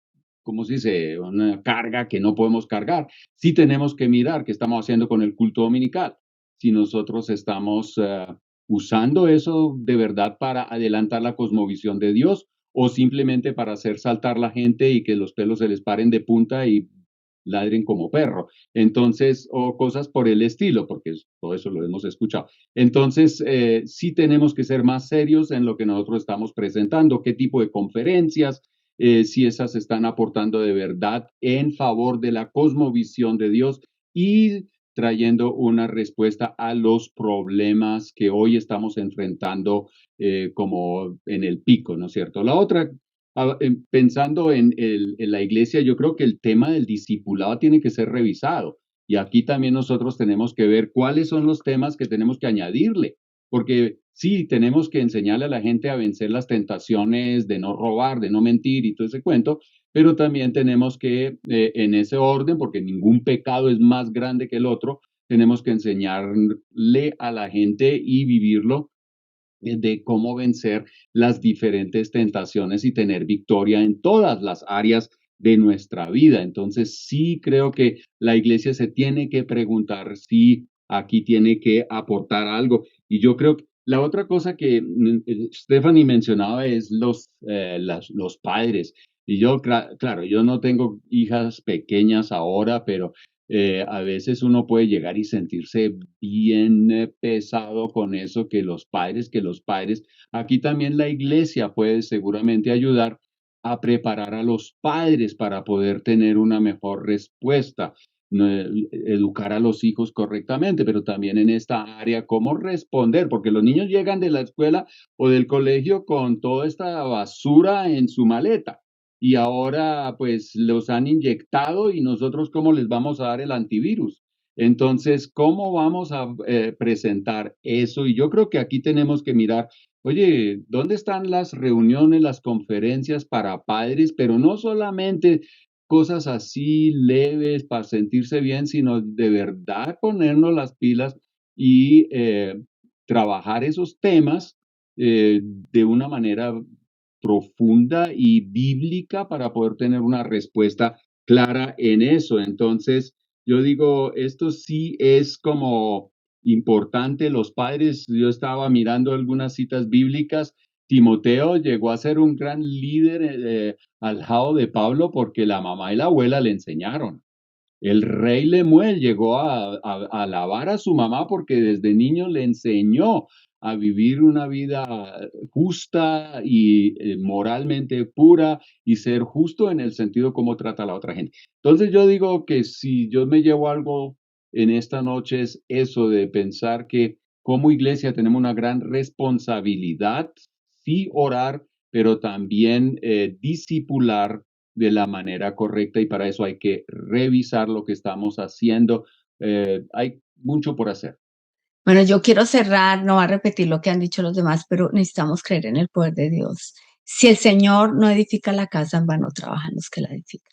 ¿cómo se dice?, una carga que no podemos cargar. Sí tenemos que mirar qué estamos haciendo con el culto dominical. Si nosotros estamos usando eso de verdad para adelantar la cosmovisión de Dios o simplemente para hacer saltar la gente y que los pelos se les paren de punta y ladren como perro. Entonces, o cosas por el estilo, porque todo eso lo hemos escuchado. Entonces, sí tenemos que ser más serios en lo que nosotros estamos presentando, qué tipo de conferencias, si esas están aportando de verdad en favor de la cosmovisión de Dios y trayendo una respuesta a los problemas que hoy estamos enfrentando como en el pico, ¿no es cierto? La otra pensando en la iglesia, yo creo que el tema del discipulado tiene que ser revisado. Y aquí también nosotros tenemos que ver cuáles son los temas que tenemos que añadirle. Porque sí, tenemos que enseñarle a la gente a vencer las tentaciones de no robar, de no mentir y todo ese cuento, pero también tenemos que, en ese orden, porque ningún pecado es más grande que el otro, tenemos que enseñarle a la gente y vivirlo de cómo vencer las diferentes tentaciones y tener victoria en todas las áreas de nuestra vida. Entonces, sí creo que la iglesia se tiene que preguntar si aquí tiene que aportar algo. Y yo creo que la otra cosa que Stephanie mencionaba es los padres. Y yo, claro, yo no tengo hijas pequeñas ahora, pero a veces uno puede llegar y sentirse bien pesado con eso, que los padres. Aquí también la iglesia puede seguramente ayudar a preparar a los padres para poder tener una mejor respuesta, educar a los hijos correctamente, pero también en esta área, cómo responder, porque los niños llegan de la escuela o del colegio con toda esta basura en su maleta. y ahora pues los han inyectado y nosotros cómo les vamos a dar el antivirus. Entonces, ¿cómo vamos a presentar eso? Y yo creo que aquí tenemos que mirar, oye, ¿dónde están las reuniones, las conferencias para padres? Pero no solamente cosas así leves para sentirse bien, sino de verdad ponernos las pilas y trabajar esos temas de una manera profunda y bíblica para poder tener una respuesta clara en eso. Entonces, yo digo, esto sí es como importante. Los padres, yo estaba mirando algunas citas bíblicas. Timoteo llegó a ser un gran líder al lado de Pablo porque la mamá y la abuela le enseñaron. El rey Lemuel llegó a alabar a su mamá porque desde niño le enseñó a vivir una vida justa y moralmente pura y ser justo en el sentido como trata a la otra gente. Entonces yo digo que si yo me llevo algo en esta noche es eso de pensar que como iglesia tenemos una gran responsabilidad, sí orar, pero también discipular de la manera correcta y para eso hay que revisar lo que estamos haciendo. Hay mucho por hacer. Bueno, yo quiero cerrar, no voy a repetir lo que han dicho los demás, pero necesitamos creer en el poder de Dios. Si el Señor no edifica la casa, en vano trabajan los que la edifican.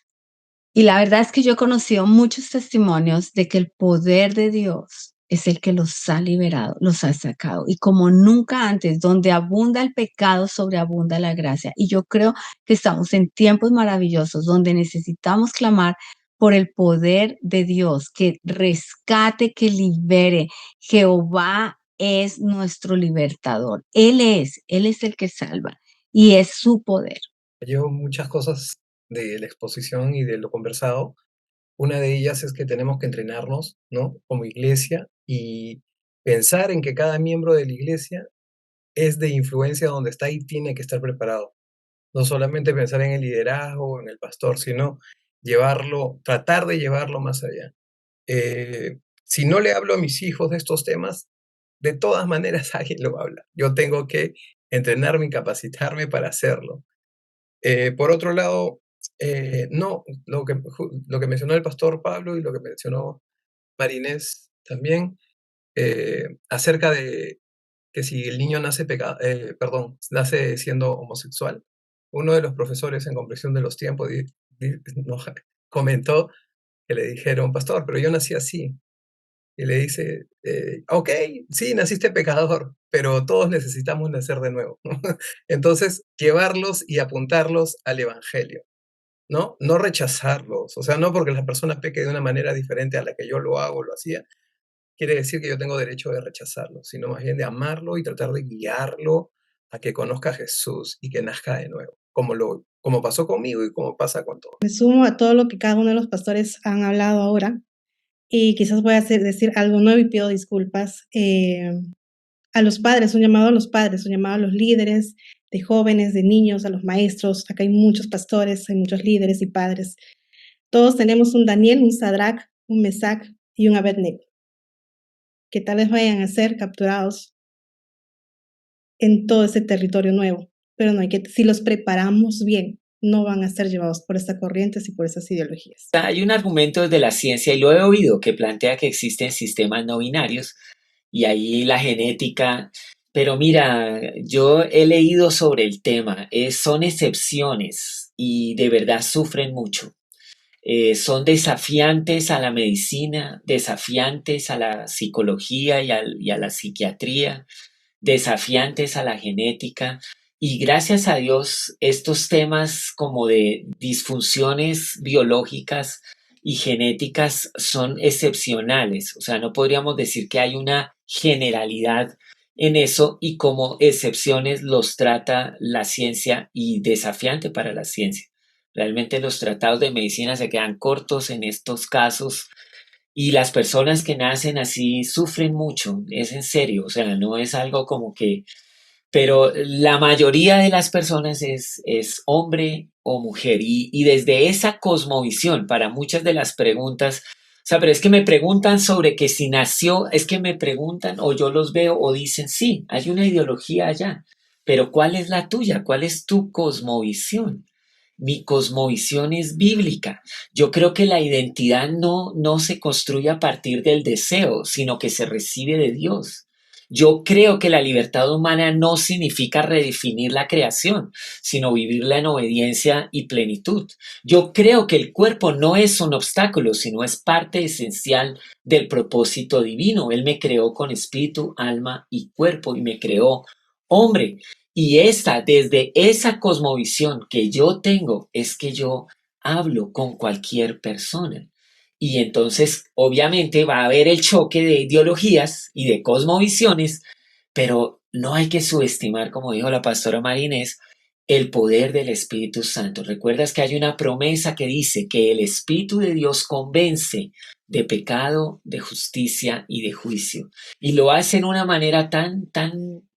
Y la verdad es que yo he conocido muchos testimonios de que el poder de Dios es el que los ha liberado, los ha sacado. Y como nunca antes, donde abunda el pecado, sobreabunda la gracia. Y yo creo que estamos en tiempos maravillosos donde necesitamos clamar por el poder de Dios, que rescate, que libere. Jehová es nuestro libertador. Él es el que salva y es su poder. Llevo muchas cosas de la exposición y de lo conversado. Una de ellas es que tenemos que entrenarnos, ¿no? Como iglesia y pensar en que cada miembro de la iglesia es de influencia donde está y tiene que estar preparado. No solamente pensar en el liderazgo, en el pastor, sino llevarlo, tratar de llevarlo más allá. Si no le hablo a mis hijos de estos temas, de todas maneras alguien lo habla. Yo tengo que entrenarme y capacitarme para hacerlo. Por otro lado, no, lo que mencionó el pastor Pablo y lo que mencionó Marinés también, acerca de que si el niño nace siendo homosexual, uno de los profesores en Comprensión de los Tiempos nos comentó que le dijeron, pastor, pero yo nací así. Y le dice, ok, sí, naciste pecador, pero todos necesitamos nacer de nuevo. Entonces, llevarlos y apuntarlos al Evangelio, ¿no? No rechazarlos, o sea, no porque la persona peque de una manera diferente a la que yo lo hago, lo hacía, quiere decir que yo tengo derecho de rechazarlo, sino más bien de amarlo y tratar de guiarlo a que conozca a Jesús y que nazca de nuevo, como pasó conmigo y como pasa con todos. Me sumo a todo lo que cada uno de los pastores han hablado ahora y quizás voy a decir algo nuevo y pido disculpas. A los padres, un llamado a los padres, un llamado a los líderes de jóvenes, de niños, a los maestros. Acá hay muchos pastores, hay muchos líderes y padres. Todos tenemos un Daniel, un Sadrach, un Mesach y un Abednego, que tal vez vayan a ser capturados en todo ese territorio nuevo. Pero no hay que, si los preparamos bien, no van a ser llevados por estas corrientes y por esas ideologías. Hay un argumento de la ciencia, y lo he oído, que plantea que existen sistemas no binarios y ahí la genética. Pero mira, yo he leído sobre el tema, son excepciones y de verdad sufren mucho. Son desafiantes a la medicina, desafiantes a la psicología y a la psiquiatría, desafiantes a la genética. Y gracias a Dios, estos temas como de disfunciones biológicas y genéticas son excepcionales. O sea, no podríamos decir que hay una generalidad en eso y como excepciones los trata la ciencia y desafiante para la ciencia. Realmente los tratados de medicina se quedan cortos en estos casos y las personas que nacen así sufren mucho, es en serio, o sea, no es algo como que, pero la mayoría de las personas es hombre o mujer y desde esa cosmovisión para muchas de las preguntas, o sea, pero es que me preguntan sobre que si nació, es que me preguntan o yo los veo o dicen, sí, hay una ideología allá, pero ¿cuál es la tuya? ¿Cuál es tu cosmovisión? Mi cosmovisión es bíblica. Yo creo que la identidad no se construye a partir del deseo, sino que se recibe de Dios. Yo creo que la libertad humana no significa redefinir la creación, sino vivirla en obediencia y plenitud. Yo creo que el cuerpo no es un obstáculo, sino es parte esencial del propósito divino. Él me creó con espíritu, alma y cuerpo y me creó hombre. Y desde esa cosmovisión que yo tengo, es que yo hablo con cualquier persona. Y entonces, obviamente, va a haber el choque de ideologías y de cosmovisiones, pero no hay que subestimar, como dijo la pastora Marinés, el poder del Espíritu Santo. ¿Recuerdas que hay una promesa que dice que el Espíritu de Dios convence de pecado, de justicia y de juicio? Y lo hace en una manera tan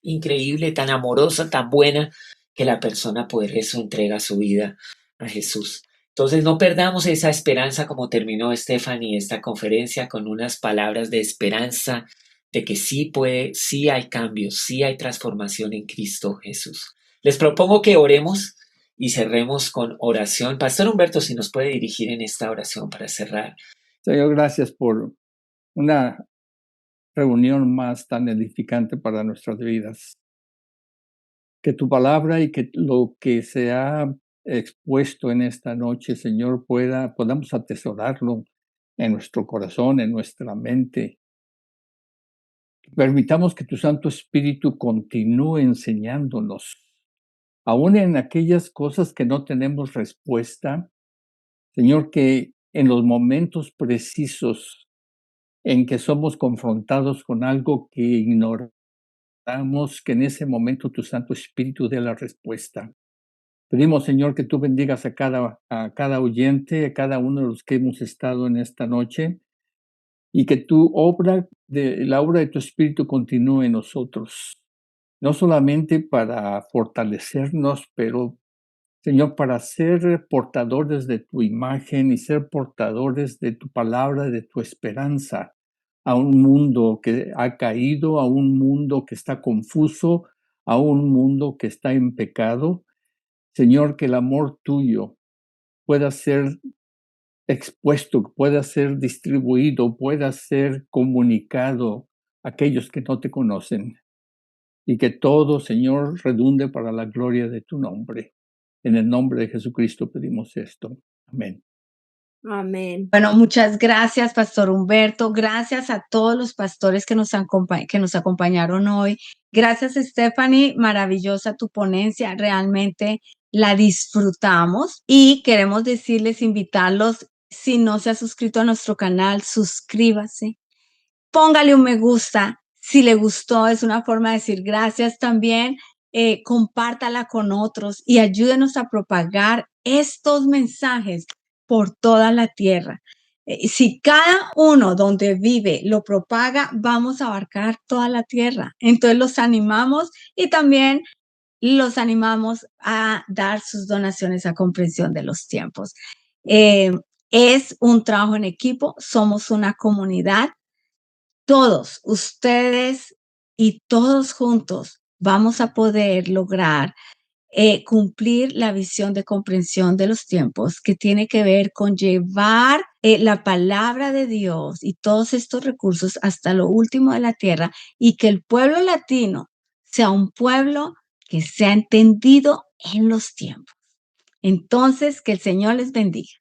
increíble, tan amorosa, tan buena, que la persona por eso entrega su vida a Jesús. Entonces no perdamos esa esperanza, como terminó Stephanie esta conferencia, con unas palabras de esperanza de que sí hay cambios, sí hay transformación en Cristo Jesús. Les propongo que oremos y cerremos con oración. Pastor Humberto, si nos puede dirigir en esta oración para cerrar. Señor, gracias por una reunión más tan edificante para nuestras vidas. Que tu palabra y que lo que se ha expuesto en esta noche, Señor, podamos atesorarlo en nuestro corazón, en nuestra mente. Permitamos que tu Santo Espíritu continúe enseñándonos, aún en aquellas cosas que no tenemos respuesta. Señor, que en los momentos precisos en que somos confrontados con algo que ignoramos, que en ese momento tu Santo Espíritu dé la respuesta. Pedimos, Señor, que tú bendigas a cada oyente, a cada uno de los que hemos estado en esta noche, y que la obra de tu Espíritu continúe en nosotros, no solamente para fortalecernos, pero, Señor, para ser portadores de tu imagen y ser portadores de tu palabra, de tu esperanza, a un mundo que ha caído, a un mundo que está confuso, a un mundo que está en pecado. Señor, que el amor tuyo pueda ser expuesto, pueda ser distribuido, pueda ser comunicado a aquellos que no te conocen. Y que todo, Señor, redunde para la gloria de tu nombre. En el nombre de Jesucristo pedimos esto. Amén. Amén. Bueno, muchas gracias, Pastor Humberto. Gracias a todos los pastores que nos acompañaron hoy. Gracias, Stephanie. Maravillosa tu ponencia. Realmente la disfrutamos y queremos invitarlos, si no se ha suscrito a nuestro canal, suscríbase. Póngale un me gusta. Si le gustó, es una forma de decir gracias también. Compártala con otros y ayúdenos a propagar estos mensajes por toda la tierra. Si cada uno donde vive lo propaga, vamos a abarcar toda la tierra. Entonces los animamos y también los animamos a dar sus donaciones a Comprensión de los Tiempos. Es un trabajo en equipo, somos una comunidad. Todos, ustedes y todos juntos, vamos a poder lograr cumplir la visión de Comprensión de los Tiempos, que tiene que ver con llevar la palabra de Dios y todos estos recursos hasta lo último de la tierra, y que el pueblo latino sea un pueblo que sea entendido en los tiempos. Entonces, que el Señor les bendiga.